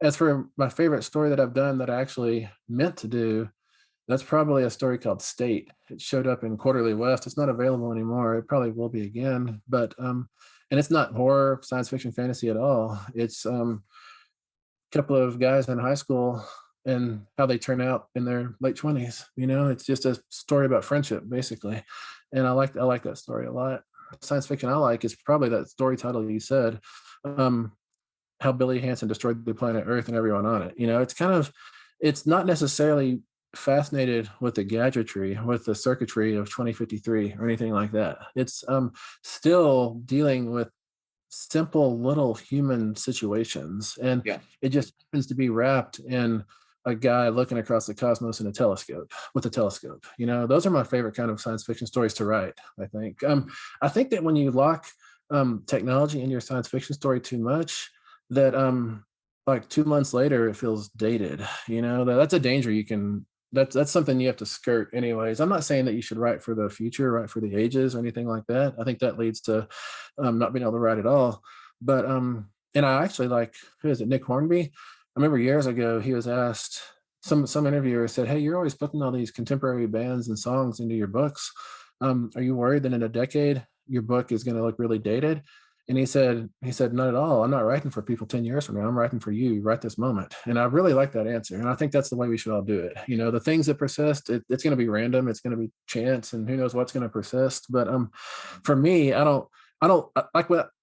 As for my favorite story that I've done that I actually meant to do, that's probably a story called State. It showed up in Quarterly West. It's not available anymore. It probably will be again, but and it's not horror, science fiction, fantasy at all. It's a couple of guys in high school and how they turn out in their late 20s. It's just a story about friendship, basically. And I like that story a lot. Science fiction I like is probably that story title you said, how Billy Hansen destroyed the planet Earth and everyone on it. It's not necessarily fascinated with the gadgetry, with the circuitry of 2053 or anything like that. It's still dealing with simple little human situations, and it just happens to be wrapped in a guy looking across the cosmos in a telescope with a telescope. Those are my favorite kind of science fiction stories to write. I think that when you lock technology in your science fiction story too much, that like 2 months later it feels dated. That's a danger that's something you have to skirt anyways. I'm not saying that you should write for the future, write for the ages or anything like that. I think that leads to not being able to write at all. But and I actually like, who is it, Nick Hornby? I remember years ago he was asked, some interviewer said, "Hey, you're always putting all these contemporary bands and songs into your books. Are you worried that in a decade your book is going to look really dated?" And he said, "Not at all. I'm not writing for people 10 years from now. I'm writing for you right this moment." And I really like that answer. And I think that's the way we should all do it. The things that persist, it's going to be random. It's going to be chance, and who knows what's going to persist. But for me, I don't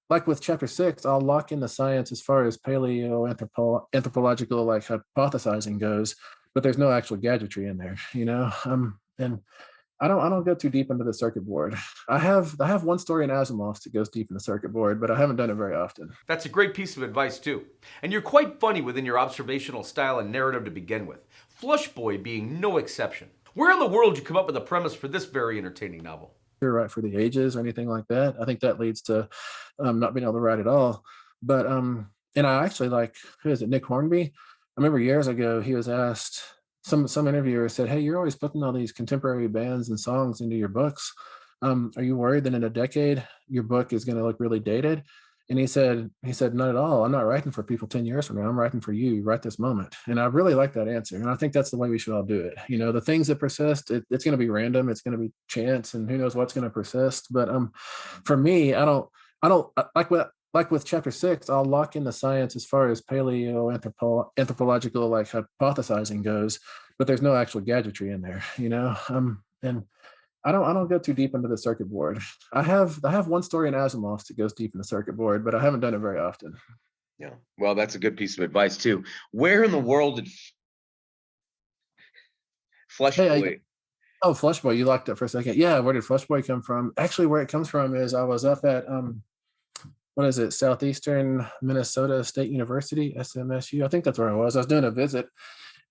like with chapter 6, I'll lock in the science as far as anthropological like hypothesizing goes, but there's no actual gadgetry in there, and I don't go too deep into the circuit board. I have one story in Asimov's that goes deep in the circuit board, but I haven't done it very often. That's a great piece of advice too. And you're quite funny within your observational style and narrative to begin with. Flush Boy being no exception. Where in the world did you come up with a premise for this very entertaining novel? Right for the ages or anything like that. I think that leads to not being able to write at all. But and I actually like, who is it, Nick Hornby? I remember years ago he was asked, some interviewer said, "Hey, you're always putting all these contemporary bands and songs into your books. Are you worried that in a decade your book is going to look really dated?" And he said, not at all. I'm not writing for people 10 years from now. I'm writing for you right this moment. And I really like that answer. And I think that's the way we should all do it. The things that persist, it's going to be random. It's going to be chance, and who knows what's going to persist. But for me, I don't like with chapter 6, I'll lock in the science as far as anthropological like hypothesizing goes, but there's no actual gadgetry in there, and I don't go too deep into the circuit board. I have one story in Asimov's that goes deep in the circuit board, but I haven't done it very often. Yeah. Well, that's a good piece of advice too. Where in the world did Flesh Hey, Boy? oh, Flush Boy, you locked up for a second. Yeah, where did Flush Boy come from? Actually, where it comes from is I was up at what is it, Southeastern Minnesota State University, SMSU. I think that's where I was. I was doing a visit,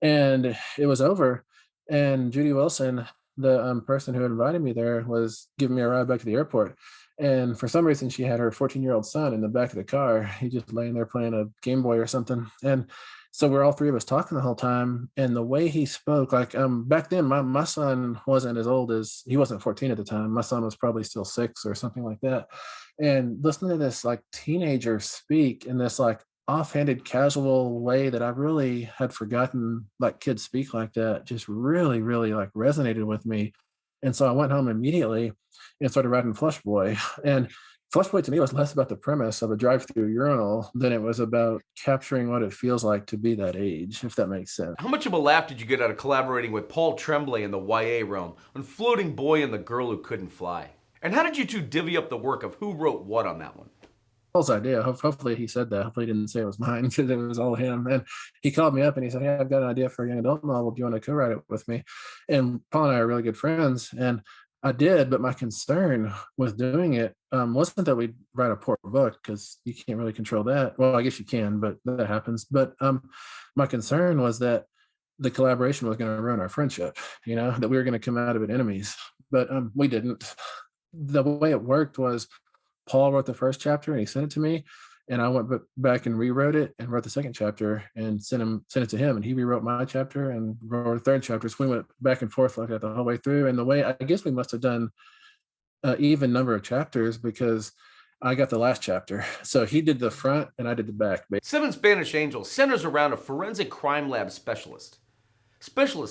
and it was over, and Judy Wilson, the person who invited me there, was giving me a ride back to the airport. And for some reason, she had her 14-year-old son in the back of the car. He just laying there playing a Game Boy or something. And so we're all three of us talking the whole time. And the way he spoke, like back then, my son wasn't as old as he wasn't 14 at the time. My son was probably still 6 or something like that. And listening to this like teenager speak in this like offhanded casual way that I really had forgotten like kids speak like that just really, really like resonated with me. And so I went home immediately and started writing Flush Boy. And Flush Boy to me was less about the premise of a drive-through urinal than it was about capturing what it feels like to be that age, if that makes sense. How much of a laugh did you get out of collaborating with Paul Tremblay in the YA realm on Floating Boy and the Girl Who Couldn't Fly? And how did you two divvy up the work of who wrote what on that one? Paul's idea. Hopefully he said that. Hopefully he didn't say it was mine because it was all him. And he called me up and he said, "Hey, I've got an idea for a young adult novel. Do you want to co-write it with me?" And Paul and I are really good friends. And I did, but my concern with doing it wasn't that we'd write a poor book, because you can't really control that. Well, I guess you can, but that happens. But my concern was that the collaboration was going to ruin our friendship, that we were going to come out of it enemies. But we didn't. The way it worked was Paul wrote the first chapter and he sent it to me, and I went back and rewrote it and wrote the second chapter and sent it to him, and he rewrote my chapter and wrote the third chapter. So we went back and forth like that the whole way through. And the way, I guess we must have done an even number of chapters, because I got the last chapter. So he did the front and I did the back. Seven Spanish Angels centers around a forensic crime lab specialist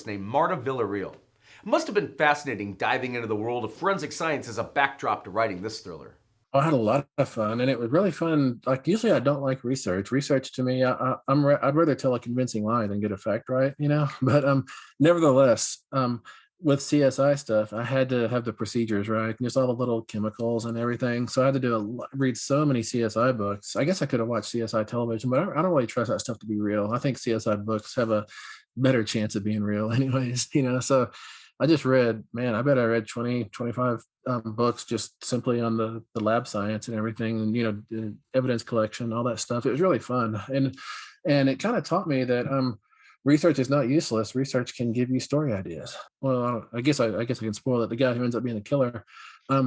named Marta Villarreal. It must have been fascinating diving into the world of forensic science as a backdrop to writing this thriller. I had a lot of fun, and it was really fun. Like, usually I don't like research. Research to me, I'd rather tell a convincing lie than get a fact right, But nevertheless, with CSI stuff, I had to have the procedures right, and just all the little chemicals and everything. So I had to read so many CSI books. I guess I could have watched CSI television, but I don't really trust that stuff to be real. I think CSI books have a better chance of being real, anyways. So I just read, man, I bet I read 20, 25 books just simply on the lab science and everything, and, the evidence collection, all that stuff. It was really fun. And it kind of taught me that research is not useless. Research can give you story ideas. Well, I guess I can spoil it. The guy who ends up being the killer, I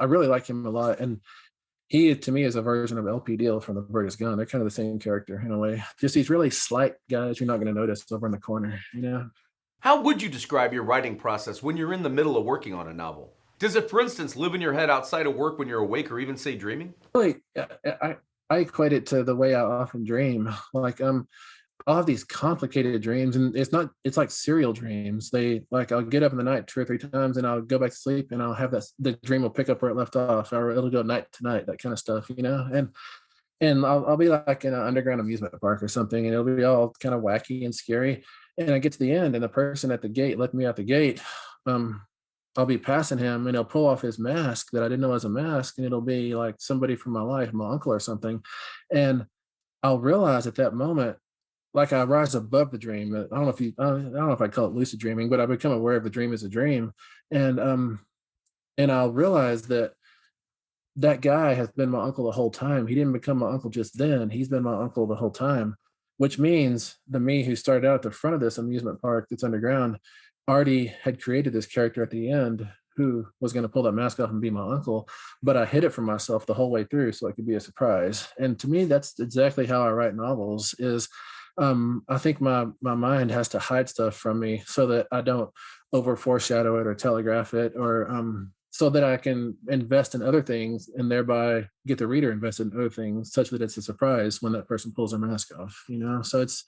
really like him a lot. And he, to me, is a version of LP Deal from The Bird Is Gone. They're kind of the same character in a way. Just these really slight guys you're not going to notice over in the corner, How would you describe your writing process when you're in the middle of working on a novel? Does it, for instance, live in your head outside of work when you're awake, or even, say, dreaming? Really, I equate it to the way I often dream. Like, I'll have these complicated dreams, and it's like serial dreams. I'll get up in the night 2 or 3 times and I'll go back to sleep, and I'll have the dream will pick up where it left off, or it'll go night to night, that kind of stuff, and I'll be like in an underground amusement park or something, and it'll be all kind of wacky and scary. And I get to the end, and the person at the gate let me out the gate. I'll be passing him, and he'll pull off his mask that I didn't know was a mask, and it'll be like somebody from my life, my uncle or something. And I'll realize at that moment, like, I rise above the dream. I don't know if I call it lucid dreaming, but I become aware of the dream as a dream. And I'll realize that guy has been my uncle the whole time. He didn't become my uncle just then. He's been my uncle the whole time, which means the me who started out at the front of this amusement park that's underground already had created this character at the end who was going to pull that mask off and be my uncle. But I hid it from myself the whole way through so it could be a surprise. And to me, that's exactly how I write novels. Is I think my mind has to hide stuff from me so that I don't over foreshadow it or telegraph it, or so that I can invest in other things and thereby get the reader invested in other things, such that it's a surprise when that person pulls their mask off, you know? So it's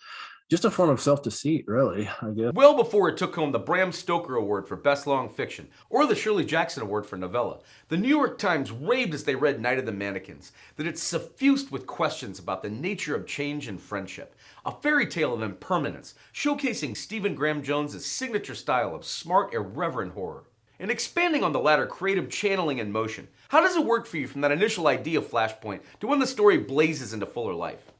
just a form of self-deceit, really, I guess. Well before it took home the Bram Stoker Award for Best Long Fiction or the Shirley Jackson Award for Novella, the New York Times raved as they read Night of the Mannequins that it's suffused with questions about the nature of change and friendship, a fairy tale of impermanence, showcasing Stephen Graham Jones's signature style of smart, irreverent horror. And expanding on the latter creative channeling and motion, how does it work for you from that initial idea flashpoint to when the story blazes into fuller life?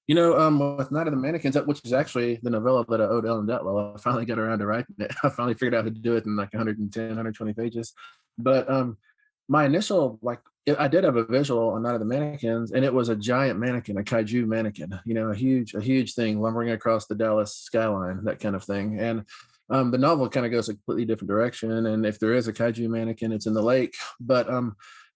You know, with Night of the Mannequins, which is actually the novella that I owed Ellen Datlow, I finally got around to writing it. I finally figured out how to do it in like 110, 120 pages. But my initial, like, I did have a visual on Night of the Mannequins, and it was a giant mannequin, a kaiju mannequin, you know, a huge thing lumbering across the Dallas skyline, that kind of thing. And the novel kind of goes a completely different direction. And if there is a kaiju mannequin, it's in the lake. But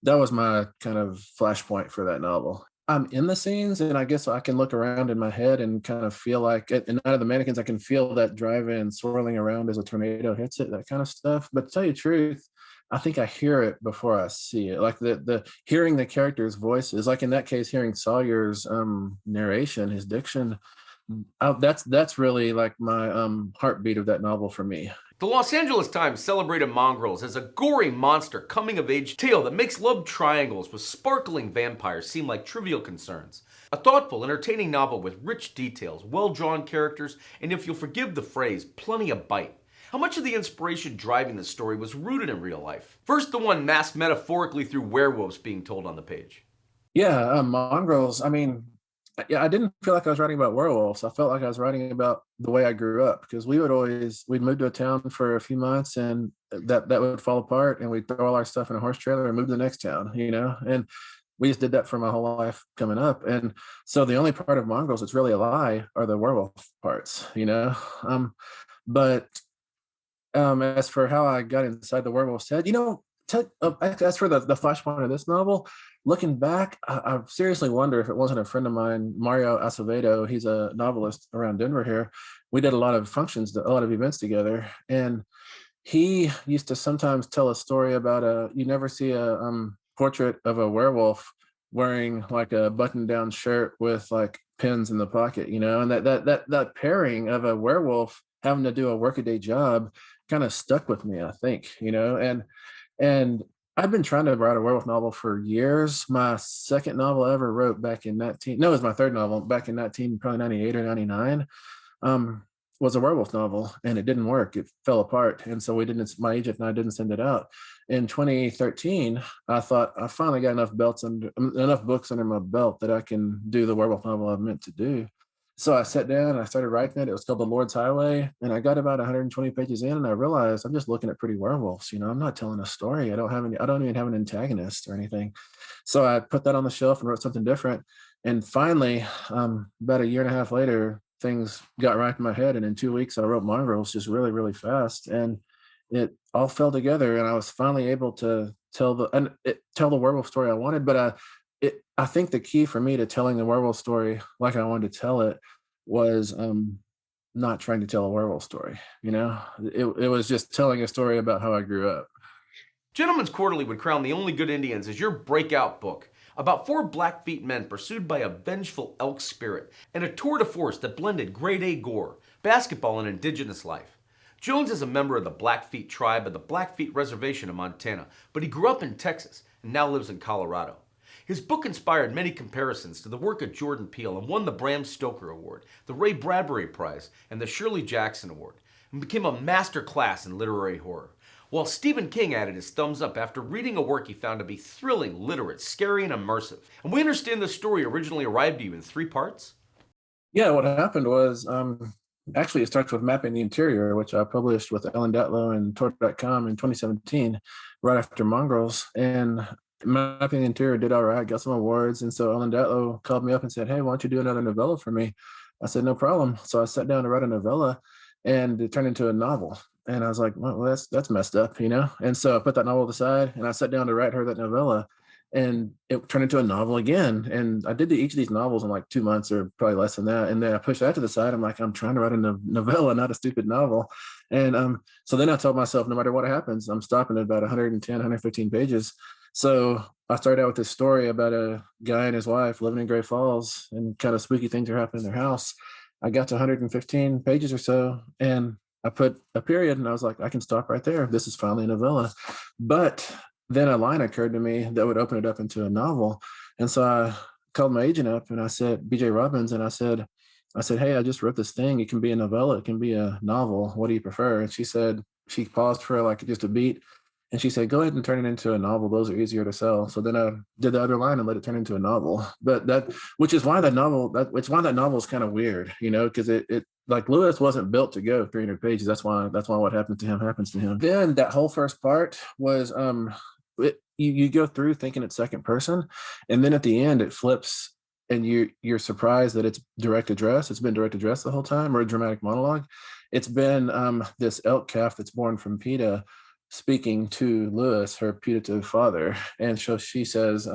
that was my kind of flashpoint for that novel. I'm in the scenes, and I guess I can look around in my head and kind of feel like, and out of the Mannequins, I can feel that drive-in swirling around as a tornado hits it, that kind of stuff. But to tell you the truth, I think I hear it before I see it. Like the hearing the characters' voices, like in that case, hearing Sawyer's narration, his diction. That's really like my heartbeat of that novel for me. The Los Angeles Times celebrated Mongrels as a gory monster coming-of-age tale that makes love triangles with sparkling vampires seem like trivial concerns. A thoughtful, entertaining novel with rich details, well-drawn characters, and if you'll forgive the phrase, plenty of bite. How much of the inspiration driving the story was rooted in real life? First, the one masked metaphorically through werewolves being told on the page. Yeah, Mongrels. I mean, yeah, I didn't feel like I was writing about werewolves. I felt like I was writing about the way I grew up, because we'd move to a town for a few months, and that would fall apart, and we'd throw all our stuff in a horse trailer and move to the next town, you know. And we just did that for my whole life coming up. And so the only part of Mongrels that's really a lie are the werewolf parts, you know. But as for how I got inside the werewolf's head, you know, as for the flashpoint of this novel, looking back, I seriously wonder if it wasn't a friend of mine, Mario Acevedo. He's a novelist around Denver here. We did a lot of functions, a lot of events together, and he used to sometimes tell a story about you never see a portrait of a werewolf wearing like a button-down shirt with like pins in the pocket, you know, and that pairing of a werewolf having to do a workaday job kind of stuck with me, I think, you know. And I've been trying to write a werewolf novel for years. My second novel I ever wrote back in 19, no, it was my third novel back in 19, probably 98 or 99, was a werewolf novel, and it didn't work. It fell apart. And so my agent and I didn't send it out. In 2013, I thought I finally got enough books under my belt that I can do the werewolf novel I meant to do. So I sat down and I started writing it. It was called The Lord's Highway. And I got about 120 pages in, and I realized I'm just looking at pretty werewolves. You know, I'm not telling a story. I don't even have an antagonist or anything. So I put that on the shelf and wrote something different. And finally, about a year and a half later, things got right in my head. And in 2 weeks, I wrote Mongrels just really, really fast. And it all fell together. And I was finally able to tell the werewolf story I wanted. But I think the key for me to telling the werewolf story like I wanted to tell it was not trying to tell a werewolf story. You know, it was just telling a story about how I grew up. Gentleman's Quarterly would crown The Only Good Indians as your breakout book about 4 Blackfeet men pursued by a vengeful elk spirit and a tour de force that blended grade A gore, basketball, and indigenous life. Jones is a member of the Blackfeet tribe of the Blackfeet Reservation in Montana, but he grew up in Texas and now lives in Colorado. His book inspired many comparisons to the work of Jordan Peele and won the Bram Stoker Award, the Ray Bradbury Prize, and the Shirley Jackson Award, and became a master class in literary horror. While Stephen King added his thumbs up after reading a work he found to be thrilling, literate, scary, and immersive. And we understand the story originally arrived to you in 3 parts? Yeah, what happened was, actually it starts with Mapping the Interior, which I published with Ellen Datlow and Tor.com in 2017, right after Mongrels. And Mapping the Interior did all right, got some awards. And so Ellen Datlow called me up and said, "Hey, why don't you do another novella for me?" I said, "No problem." So I sat down to write a novella, and it turned into a novel. And I was like, well, that's messed up, you know? And so I put that novel aside, and I sat down to write her that novella. and it turned into a novel again. And I did each of these novels in like 2 months or probably less than that. And then I pushed that to the side. I'm like, I'm trying to write a novella, not a stupid novel. And so then I told myself, no matter what happens, I'm stopping at about 110, 115 pages. So I started out with this story about a guy and his wife living in Great Falls, and kind of spooky things are happening in their house. I got to 115 pages or so, and I put a period, and I was like, I can stop right there. This is finally a novella. But then a line occurred to me that would open it up into a novel. And so I called my agent up and I said, BJ Robbins, and I said, hey, I just wrote this thing. It can be a novella, it can be a novel. What do you prefer? And she said, she paused for like just a beat. And she said, go ahead and turn it into a novel. Those are easier to sell. So then I did the other line and let it turn into a novel. But which is why that novel is kind of weird, because it like Lewis wasn't built to go 300 pages. That's why what happened to him happens to him. Then that whole first part was you go through thinking it's second person, and then at the end it flips, and you're surprised that it's direct address. It's been direct address the whole time, or a dramatic monologue. It's been this elk calf that's born from PETA speaking to Lewis, her putative father. And so she says,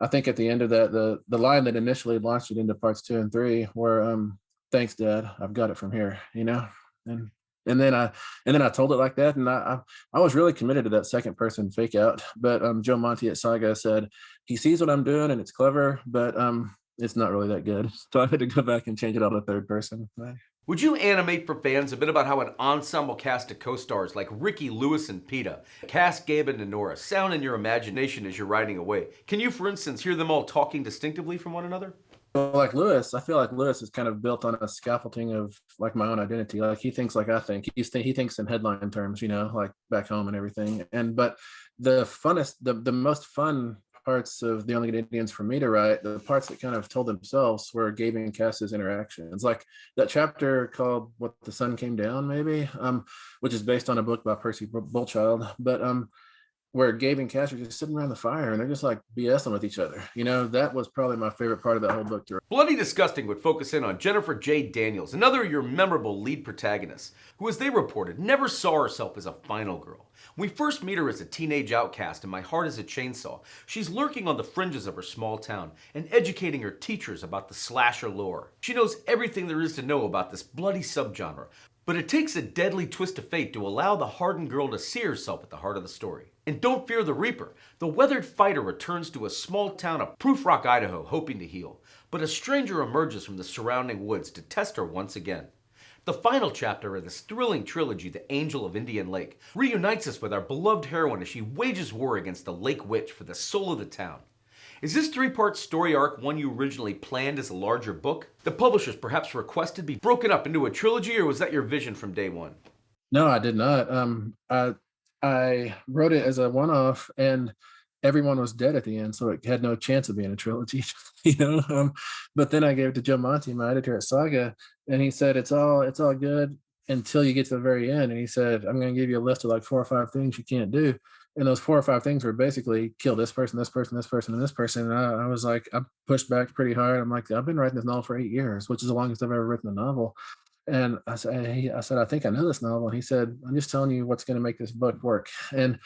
I think at the end of that, the line that initially launched it into parts 2 and 3 were, thanks, Dad, I've got it from here, and then I told it like that, and I was really committed to that second person fake out. But Joe Monti at Saga said he sees what I'm doing and it's clever, but it's not really that good. So I had to go back and change it out to third person. Would you animate for fans a bit about how an ensemble cast of co-stars like Ricky, Lewis, and PETA, Cass, Gabe, and Nora sound in your imagination as you're riding away? Can you, for instance, hear them all talking distinctively from one another? Well, like Lewis, I feel like Lewis is kind of built on a scaffolding of like my own identity. Like he thinks like I think. He thinks in headline terms, like back home and everything. But the funnest, the most fun parts of The Only Good Indians for me to write, the parts that kind of told themselves, were Gabe and Cass's interactions. Like that chapter called "What the Sun Came Down," maybe, which is based on a book by Percy Bullchild, but where Gabe and Cass are just sitting around the fire and they're just like BSing with each other. That was probably my favorite part of that whole book to write. Bloody Disgusting would focus in on Jennifer J. Daniels, another of your memorable lead protagonists, who, as they reported, never saw herself as a final girl. When we first meet her as a teenage outcast in My Heart is a Chainsaw, she's lurking on the fringes of her small town and educating her teachers about the slasher lore. She knows everything there is to know about this bloody subgenre, but it takes a deadly twist of fate to allow the hardened girl to see herself at the heart of the story. And don't fear the Reaper. The weathered fighter returns to a small town of Proof Rock, Idaho, hoping to heal. But a stranger emerges from the surrounding woods to test her once again. The final chapter of this thrilling trilogy, The Angel of Indian Lake, reunites us with our beloved heroine as she wages war against the Lake Witch for the soul of the town. Is this 3-part story arc one you originally planned as a larger book? The publishers perhaps requested be broken up into a trilogy, or was that your vision from day one? No, I did not. I wrote it as a one-off, and everyone was dead at the end, so it had no chance of being a trilogy, But then I gave it to Joe Monti, my editor at Saga, and he said, it's all good until you get to the very end. And he said, I'm going to give you a list of like 4 or 5 things you can't do. And those 4 or 5 things were basically kill this person, this person, this person, and this person. And I was like, I pushed back pretty hard. I'm like, I've been writing this novel for 8 years, which is the longest I've ever written a novel. And I said, I think I know this novel. And he said, I'm just telling you what's going to make this book work. And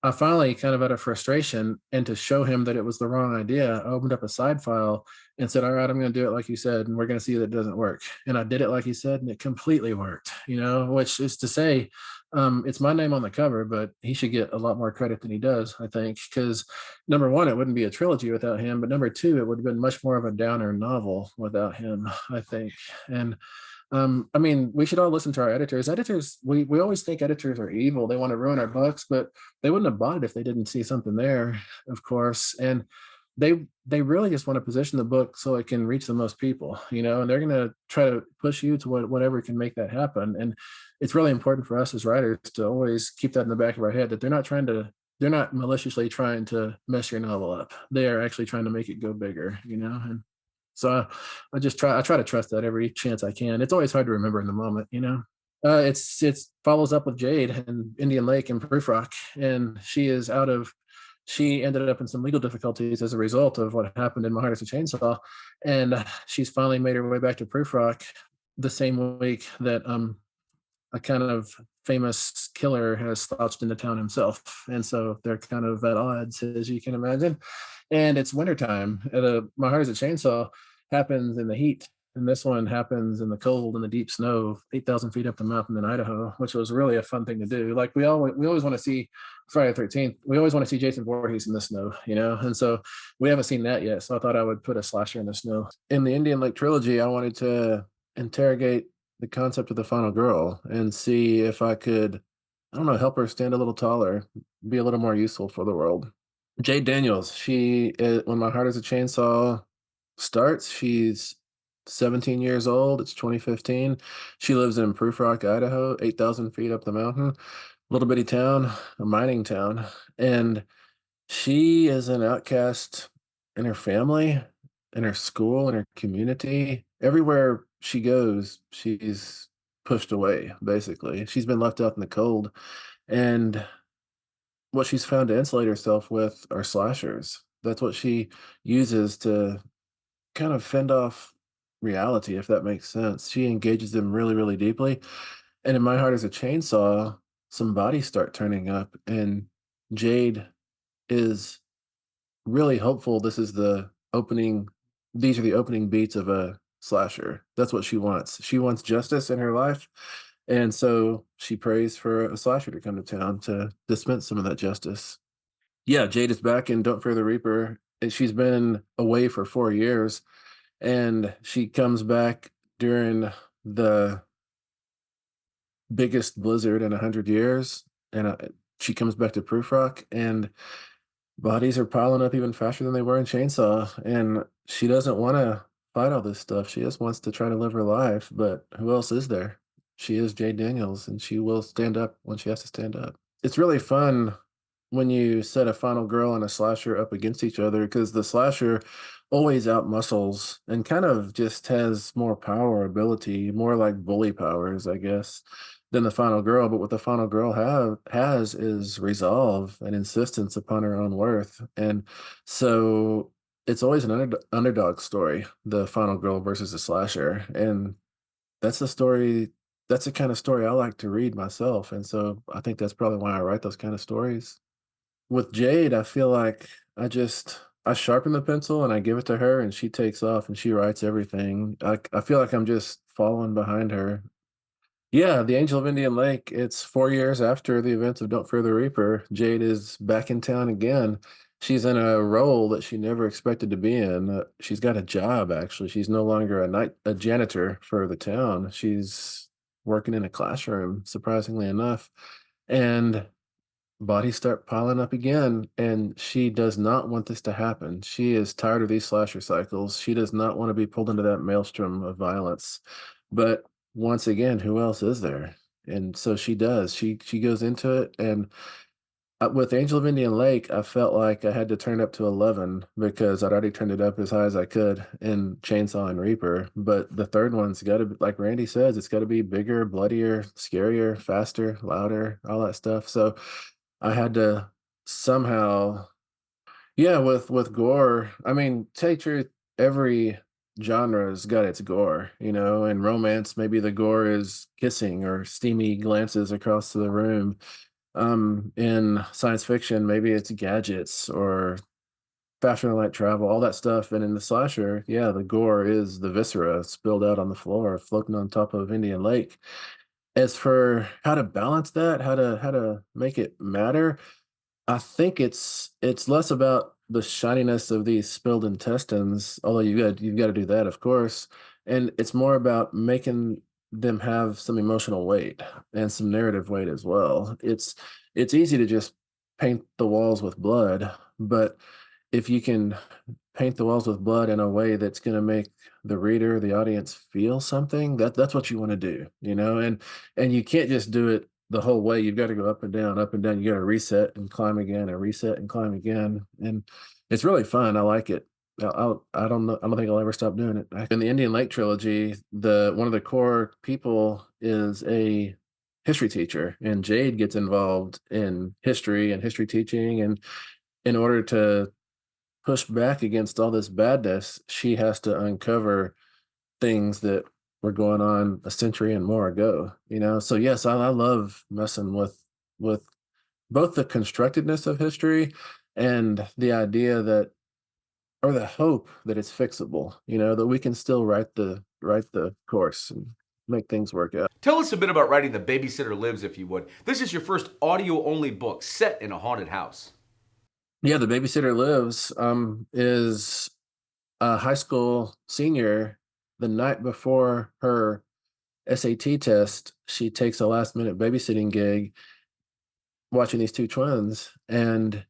I finally, kind of out of frustration and to show him that it was the wrong idea, I opened up a side file and said, all right, I'm going to do it like you said, and we're going to see that it doesn't work. And I did it like he said, and it completely worked, which is to say, it's my name on the cover, but he should get a lot more credit than he does, I think, because number one, it wouldn't be a trilogy without him, but number two, it would have been much more of a downer novel without him, I think. And I mean, we should all listen to our editors. We always think editors are evil. They want to ruin our books, but they wouldn't have bought it if they didn't see something there, of course. And they really just want to position the book so it can reach the most people, and they're going to try to push you to whatever can make that happen. And it's really important for us as writers to always keep that in the back of our head, that they're not maliciously trying to mess your novel up. They are actually trying to make it go bigger, and so I try to trust that every chance I can. It's always hard to remember in the moment, It follows up with Jade and Indian Lake and Proof Rock, and she ended up in some legal difficulties as a result of what happened in My Heart is a Chainsaw, and she's finally made her way back to Proof Rock the same week that a kind of famous killer has slouched into town himself. And so they're kind of at odds, as you can imagine. And it's wintertime. My Heart is a Chainsaw happens in the heat. And this one happens in the cold and the deep snow, 8,000 feet up the mountain in Idaho, which was really a fun thing to do. Like we always want to see Friday the 13th. We always want to see Jason Voorhees in the snow, you know? And so we haven't seen that yet. So I thought I would put a slasher in the snow. In the Indian Lake trilogy, I wanted to interrogate the concept of the final girl and see if I could, I don't know, help her stand a little taller, be a little more useful for the world. Jade Daniels, when My Heart is a Chainsaw starts, she's 17 years old. It's 2015. She lives in Proof Rock, Idaho, 8,000 feet up the mountain, little bitty town, a mining town. And she is an outcast in her family, in her school, in her community. Everywhere she goes, she's pushed away, basically. She's been left out in the cold. And what she's found to insulate herself with are slashers. That's what she uses to kind of fend off reality, if that makes sense. She engages them really, really deeply. And in My Heart is a Chainsaw, some bodies start turning up, and Jade is really hopeful these are the opening beats of a slasher. That's what she wants. She wants justice in her life. And so she prays for a slasher to come to town to dispense some of that justice. Yeah, Jade is back in Don't Fear the Reaper. And she's been away for 4 years, and she comes back during the biggest blizzard in 100 years. And she comes back to Proof Rock, and bodies are piling up even faster than they were in Chainsaw, and she doesn't wanna fight all this stuff. She just wants to try to live her life, but who else is there? She is Jade Daniels, and she will stand up when she has to stand up. It's really fun when you set a final girl and a slasher up against each other, because the slasher always outmuscles and kind of just has more power, ability, more like bully powers, I guess, than the final girl. But what the final girl has is resolve and insistence upon her own worth. And so it's always an underdog story, the final girl versus the slasher. And that's the story, that's the kind of story I like to read myself. And so I think that's probably why I write those kind of stories. With Jade, I feel like I sharpen the pencil and I give it to her, and she takes off and she writes everything. I feel like I'm just following behind her. Yeah, The Angel of Indian Lake, it's 4 years after the events of Don't Fear the Reaper. Jade is back in town again. She's in a role that she never expected to be in. She's got a job, actually. She's no longer a janitor for the town. She's working in a classroom, surprisingly enough. And bodies start piling up again, and she does not want this to happen. She is tired of these slasher cycles. She does not want to be pulled into that maelstrom of violence. But once again, who else is there? And so she does. She goes into it, and with Angel of Indian Lake, I felt like I had to turn it up to 11 because I'd already turned it up as high as I could in Chainsaw and Reaper. But the third one's got to be, like Randy says, it's got to be bigger, bloodier, scarier, faster, louder, all that stuff. So I had to somehow, yeah, with gore. I mean, tell you the truth, every genre's got its gore, you know. In romance, maybe the gore is kissing or steamy glances across the room. In science fiction, maybe it's gadgets or faster than light travel, all that stuff. And in the slasher, yeah, the gore is the viscera spilled out on the floor, floating on top of Indian Lake. As for how to balance that, how to make it matter, I think it's less about the shininess of these spilled intestines, although you've got to do that, of course, and it's more about making them have some emotional weight and some narrative weight as well. It's easy to just paint the walls with blood, but if you can paint the walls with blood in a way that's going to make the reader, the audience feel something, that's what you want to do, you know. And you can't just do it the whole way. You've got to go up and down, up and down. You got to reset and climb again, and reset and climb again. And it's really fun. I like it. I don't know. I don't think I'll ever stop doing it. In the Indian Lake trilogy, the one of the core people is a history teacher, and Jade gets involved in history and history teaching. And in order to push back against all this badness, she has to uncover things that were going on a century and more ago, you know? So yes, I love messing with both the constructedness of history and the idea that, or the hope that it's fixable, you know, that we can still write the course and make things work out. Tell us a bit about writing The Babysitter Lives, if you would. This is your first audio-only book set in a haunted house. Yeah, The Babysitter Lives is a high school senior. The night before her SAT test, she takes a last minute babysitting gig watching these two twins, and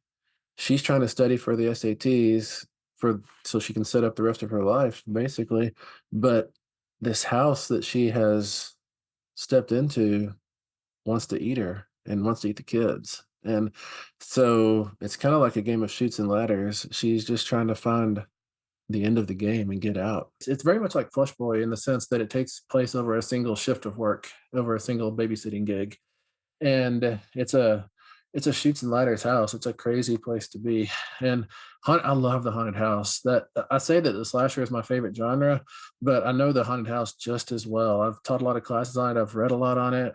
she's trying to study for the SATs for so she can set up the rest of her life, basically. But this house that she has stepped into wants to eat her and wants to eat the kids. And so it's kind of like a game of shoots and ladders. She's just trying to find the end of the game and get out. It's very much like Flush Boy in the sense that it takes place over a single shift of work, over a single babysitting gig. And it's a shoots and ladders house. It's a crazy place to be. And I love the haunted house. That I say that the slasher is my favorite genre, but I know the haunted house just as well. I've taught a lot of classes on it. I've read a lot on it.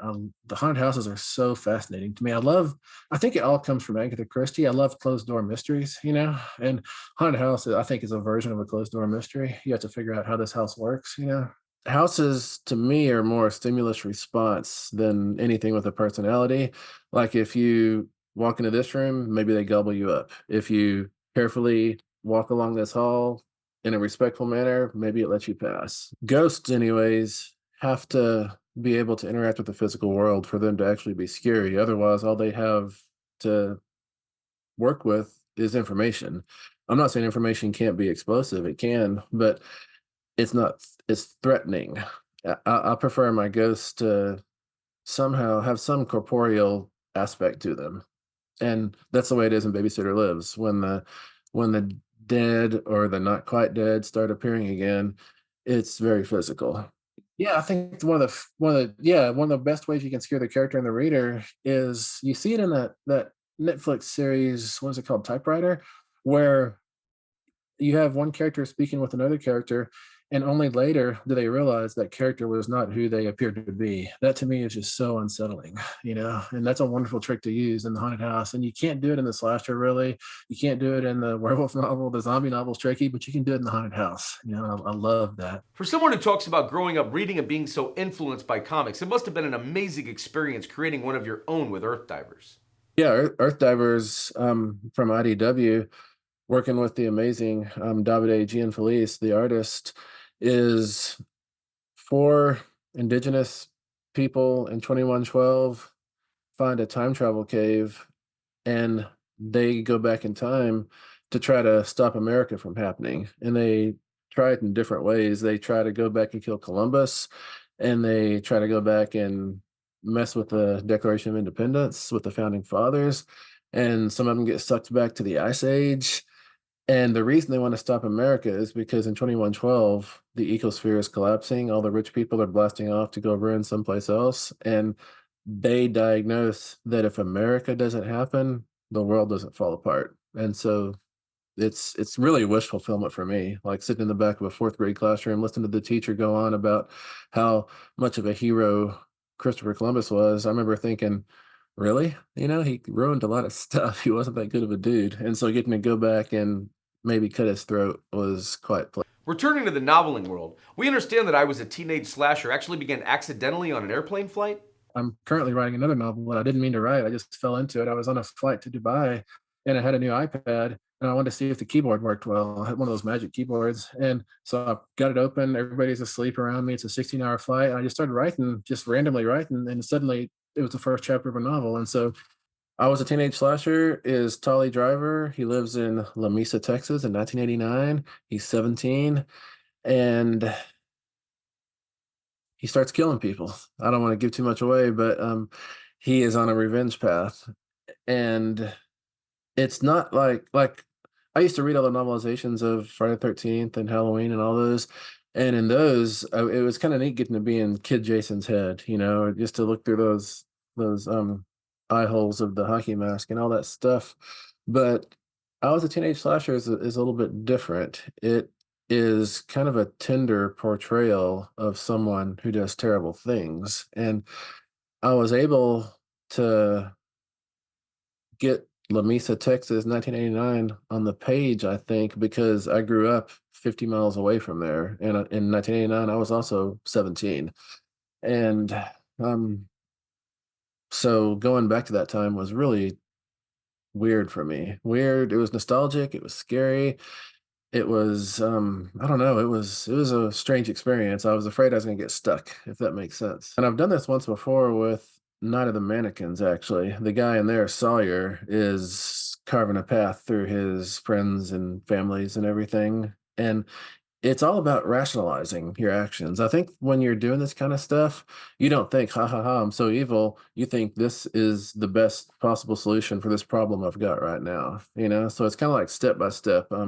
The haunted houses are so fascinating to me. I think it all comes from Agatha Christie. I love closed door mysteries, you know, and haunted house, I think, is a version of a closed door mystery. You have to figure out how this house works, you know. Houses to me are more stimulus response than anything with a personality. Like if you walk into this room, maybe they gobble you up. If you carefully walk along this hall in a respectful manner, maybe it lets you pass. Ghosts, anyways, have to be able to interact with the physical world for them to actually be scary. Otherwise, all they have to work with is information. I'm not saying information can't be explosive, it can, but it's not it's threatening. I prefer my ghosts to somehow have some corporeal aspect to them, and that's the way it is in Babysitter Lives. When the dead or the not quite dead start appearing again, it's very physical. Yeah, I think one of the best ways you can scare the character and the reader is you see it in that Netflix series, what is it called, Typewriter, where you have one character speaking with another character, and only later do they realize that character was not who they appeared to be. That to me is just so unsettling, you know, and that's a wonderful trick to use in the haunted house. And you can't do it in the slasher, really. You can't do it in the werewolf novel. The zombie novel's tricky, but you can do it in the haunted house. You know, I love that. For someone who talks about growing up reading and being so influenced by comics, it must have been an amazing experience creating one of your own with Earth Divers. Yeah, Earth Divers from IDW, working with the amazing Davide Gianfelice, the artist, is four indigenous people in 2112 find a time travel cave, and they go back in time to try to stop America from happening. And they try it in different ways. They try to go back and kill Columbus, and they try to go back and mess with the Declaration of Independence with the founding fathers. And some of them get sucked back to the Ice Age, and the reason they want to stop America is because in 2112, the ecosphere is collapsing. All the rich people are blasting off to go ruin someplace else. And they diagnose that if America doesn't happen, the world doesn't fall apart. And so it's really wish fulfillment for me, like sitting in the back of a fourth grade classroom, listening to the teacher go on about how much of a hero Christopher Columbus was. I remember thinking, really? You know, he ruined a lot of stuff. He wasn't that good of a dude. And so getting to go back and maybe cut his throat was quite Returning to the noveling world, we understand that I Was a Teenage Slasher actually began accidentally on an airplane flight. I'm currently writing another novel that I didn't mean to write. I just fell into it. I was on a flight to Dubai and I had a new iPad and I wanted to see if the keyboard worked well. I had one of those magic keyboards. And so I got it open. Everybody's asleep around me. It's a 16-hour flight. And I just started writing, just randomly writing. And suddenly it was the first chapter of a novel. And so I Was a Teenage Slasher is Tolly Driver. He lives in La Mesa, Texas in 1989. He's 17 and he starts killing people. I don't want to give too much away, but he is on a revenge path. And it's not like I used to read all the novelizations of Friday the 13th and Halloween and all those. And in those, it was kind of neat getting to be in Kid Jason's head, you know, just to look through those eye holes of the hockey mask and all that stuff. But I Was a Teenage Slasher is a little bit different. is kind of a tender portrayal of someone who does terrible things. And I was able to get Lamesa, Texas, 1989 on the page, I think, because I grew up 50 miles away from there. And in 1989, I was also 17. And um, so going back to that time was really weird for me. Weird. It was nostalgic. It was scary. It was I don't know, it was a strange experience. I was afraid I was gonna get stuck, if that makes sense. And I've done this once before with Night of the Mannequins, actually. The guy in there, Sawyer, is carving a path through his friends and families and everything. And it's all about rationalizing your actions. I think when you're doing this kind of stuff, you don't think, ha ha ha, I'm so evil. You think this is the best possible solution for this problem I've got right now. So it's kind of like step by step. I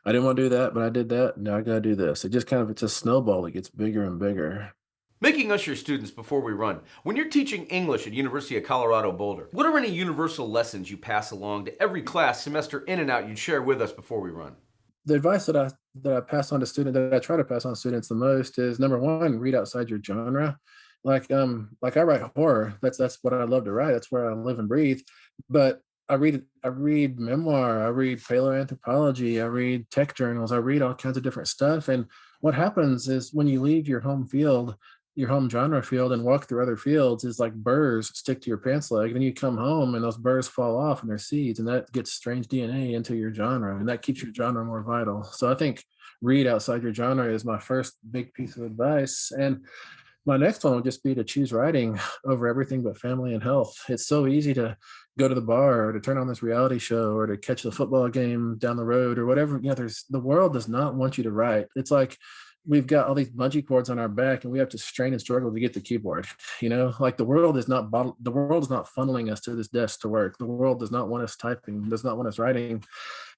didn't want to do that, but I did that. Now I gotta do this. It's a snowball that gets bigger and bigger. Making us your students before we run. When you're teaching English at University of Colorado Boulder, what are any universal lessons you pass along to every class, semester in and out you'd share with us before we run? The advice that I pass on to students, that I try to pass on to students the most, is number one, read outside your genre. Like I write horror. That's what I love to write. That's where I live and breathe. But I read memoir, I read paleoanthropology, I read tech journals, I read all kinds of different stuff. And what happens is when you leave your home field, your home genre field, and walk through other fields, is like burrs stick to your pants leg. Then you come home and those burrs fall off and they're seeds, and that gets strange DNA into your genre, and that keeps your genre more vital. So I think read outside your genre is my first big piece of advice. And my next one would just be to choose writing over everything but family and health. It's so easy to go to the bar or to turn on this reality show or to catch the football game down the road or whatever. The world does not want you to write. It's like we've got all these bungee cords on our back and we have to strain and struggle to get the keyboard. Like the world is not funneling us to this desk to work. The world does not want us typing, does not want us writing,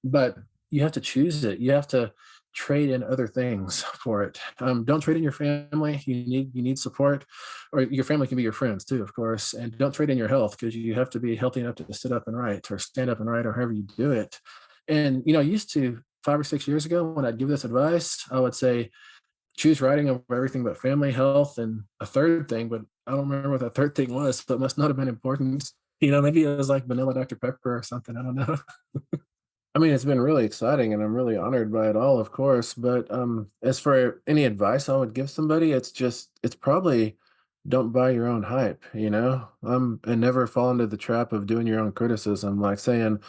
but you have to choose it. You have to trade in other things for it. Don't trade in your family. You need support, or your family can be your friends too, of course. And don't trade in your health, because you have to be healthy enough to sit up and write or stand up and write or however you do it. And used to 5 or 6 years ago, when I'd give this advice, I would say choose writing over everything but family, health, and a third thing, but I don't remember what that third thing was, so it must not have been important. Maybe it was like vanilla Dr. Pepper or something. I don't know. I mean, it's been really exciting and I'm really honored by it all, of course. But as for any advice I would give somebody, it's probably don't buy your own hype, and never fall into the trap of doing your own criticism. Like saying,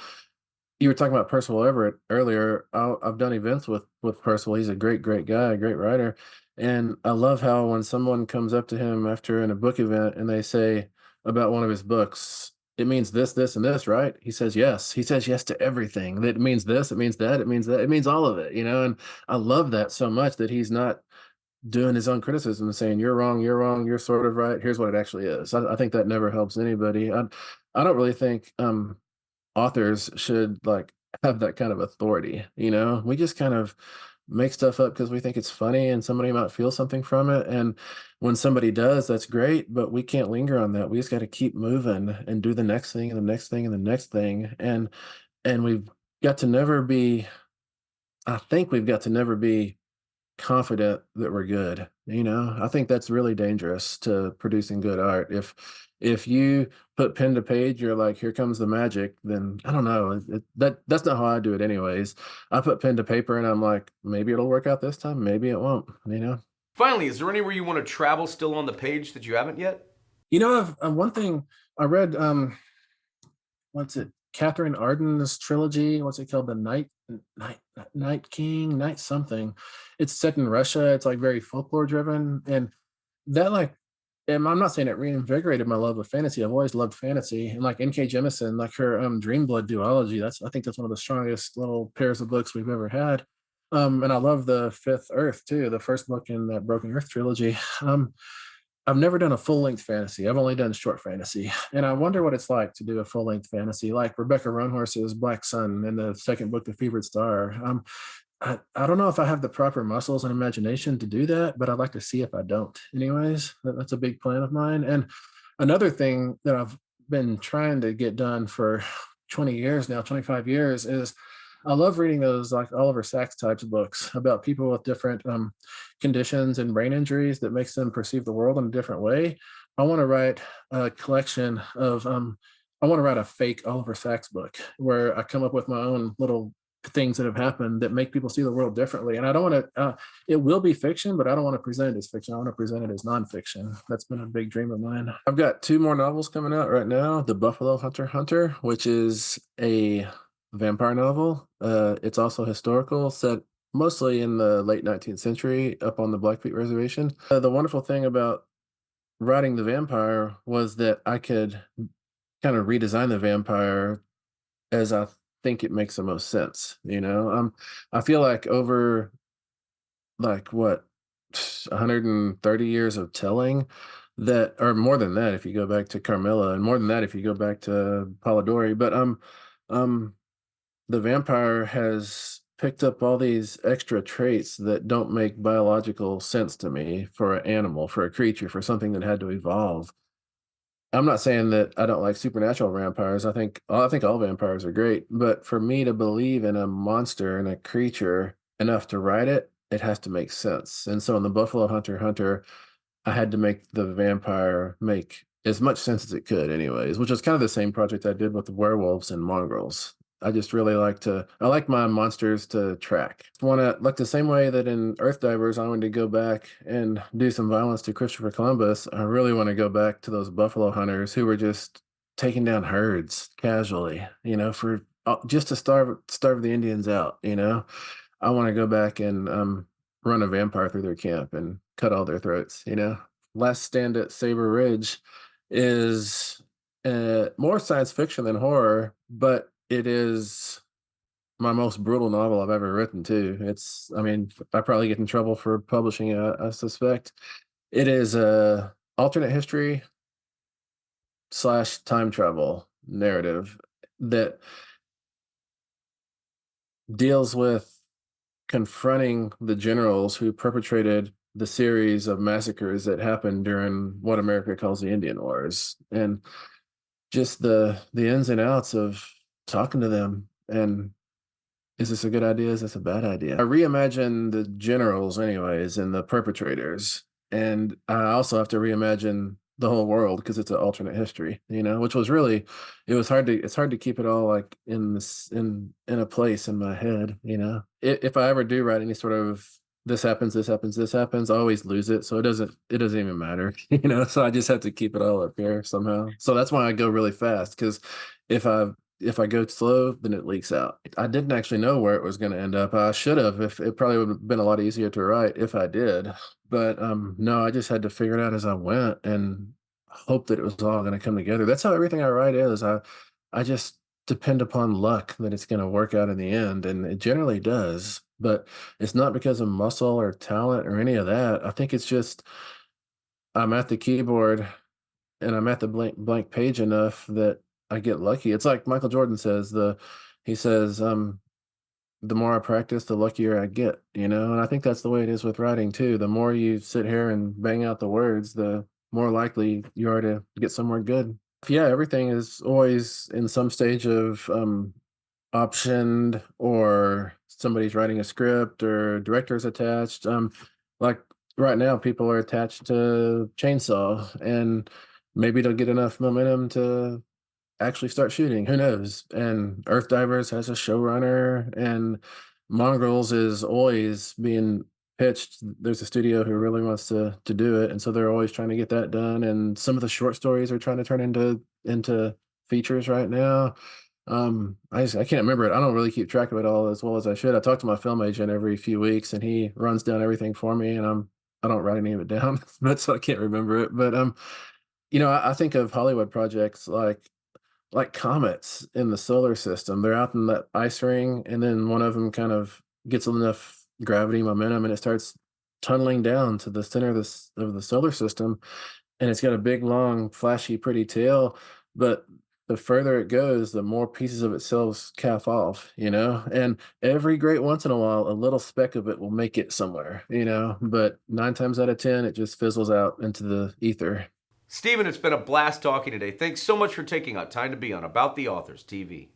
you were talking about Percival Everett earlier. I've done events with Percival. He's a great, great guy, a great writer, and I love how when someone comes up to him after in a book event and they say about one of his books, it means this, this, and this, right? He says yes. He says yes to everything. That means this. It means that. It means that. It means all of it. And I love that so much that he's not doing his own criticism and saying you're wrong, you're wrong, you're sort of right. Here's what it actually is. I think that never helps anybody. I don't really think authors should like have that kind of authority. We just kind of make stuff up because we think it's funny and somebody might feel something from it. And when somebody does, that's great, but we can't linger on that. We just got to keep moving and do the next thing and the next thing and the next thing. And we've got to never be, I think we've got to never be confident that we're good. I think that's really dangerous to producing good art. If you put pen to page, you're like, here comes the magic, then I don't know. That's not how I do it anyways. I put pen to paper and I'm like, maybe it'll work out this time, maybe it won't. Finally, is there anywhere you want to travel still on the page that you haven't yet? One thing I read, what's it? Catherine Arden's trilogy. What's it called? The Night King, Night something. It's set in Russia. It's like very folklore driven, and that and I'm not saying it reinvigorated my love of fantasy. I've always loved fantasy, and like N.K. Jemisin, like her Dreamblood duology. I think that's one of the strongest little pairs of books we've ever had. And I love the Fifth Earth too, the first book in that Broken Earth trilogy. I've never done a full-length fantasy. I've only done short fantasy. And I wonder what it's like to do a full-length fantasy, like Rebecca Roanhorse's Black Sun and the second book, The Fevered Star. I don't know if I have the proper muscles and imagination to do that, but I'd like to see if I don't. Anyways, that's a big plan of mine. And another thing that I've been trying to get done for 20 years now, 25 years, is I love reading those like Oliver Sacks types of books about people with different conditions and brain injuries that makes them perceive the world in a different way. I want to write a collection of I want to write a fake Oliver Sacks book where I come up with my own little things that have happened that make people see the world differently. And I don't want to. It will be fiction, but I don't want to present it as fiction. I want to present it as nonfiction. That's been a big dream of mine. I've got 2 more novels coming out right now. The Buffalo Hunter, which is a vampire novel. It's also historical, set mostly in the late 19th century up on the Blackfeet Reservation. The wonderful thing about writing the vampire was that I could kind of redesign the vampire as I think it makes the most sense. I feel like over like what 130 years of telling that, or more than that if you go back to Carmilla, and more than that if you go back to Polidori, but um the vampire has picked up all these extra traits that don't make biological sense to me for an animal, for a creature, for something that had to evolve. I'm not saying that I don't like supernatural vampires. I think all vampires are great, but for me to believe in a monster and a creature enough to write it, it has to make sense. And so in the Buffalo Hunter, I had to make the vampire make as much sense as it could anyways, which was kind of the same project I did with the werewolves and mongrels. I like my monsters to track. Wanna like the same way that in Earthdivers, I wanted to go back and do some violence to Christopher Columbus. I really want to go back to those buffalo hunters who were just taking down herds casually, for just to starve the Indians out. I want to go back and run a vampire through their camp and cut all their throats. Last Stand at Saber Ridge is more science fiction than horror, but it is my most brutal novel I've ever written too. I mean, I probably get in trouble for publishing it, I suspect. It is a alternate history slash time travel narrative that deals with confronting the generals who perpetrated the series of massacres that happened during what America calls the Indian Wars, and just the ins and outs of talking to them and is this a good idea? Is this a bad idea? I reimagine the generals anyways and the perpetrators. And I also have to reimagine the whole world because it's an alternate history, which was really it's hard to keep it all like in a place in my head. If I ever do write any sort of this happens, this happens, this happens, I always lose it. So it doesn't even matter. So I just have to keep it all up here somehow. So that's why I go really fast because if I if I go slow, then it leaks out. I didn't actually know where it was going to end up. I should have. If it probably would have been a lot easier to write if I did. But no, I just had to figure it out as I went and hope that it was all going to come together. That's how everything I write is. I just depend upon luck that it's going to work out in the end, and it generally does. But it's not because of muscle or talent or any of that. I think it's just I'm at the keyboard and I'm at the blank page enough that I get lucky. It's like Michael Jordan says, he says, the more I practice, the luckier I get. And I think that's the way it is with writing too. The more you sit here and bang out the words, the more likely you are to get somewhere good. Yeah, everything is always in some stage of optioned, or somebody's writing a script or director's attached. Like right now, people are attached to Chainsaw, and maybe they'll get enough momentum to actually start shooting. Who knows? And Earth Divers has a showrunner, and Mongrels is always being pitched. There's a studio who really wants to do it, and so they're always trying to get that done. And some of the short stories are trying to turn into features right now. I can't remember it. I don't really keep track of it all as well as I should. I talk to my film agent every few weeks, and he runs down everything for me, and I don't write any of it down, but so I can't remember it. But I think of Hollywood projects like comets in the solar system. They're out in that ice ring, and then one of them kind of gets enough gravity momentum, and it starts tunneling down to the center of the solar system, and it's got a big, long, flashy, pretty tail. But the further it goes, the more pieces of itself calf off. And every great once in a while, a little speck of it will make it somewhere. But 9 times out of 10, it just fizzles out into the ether. Stephen, it's been a blast talking today. Thanks so much for taking out time to be on About the Authors TV.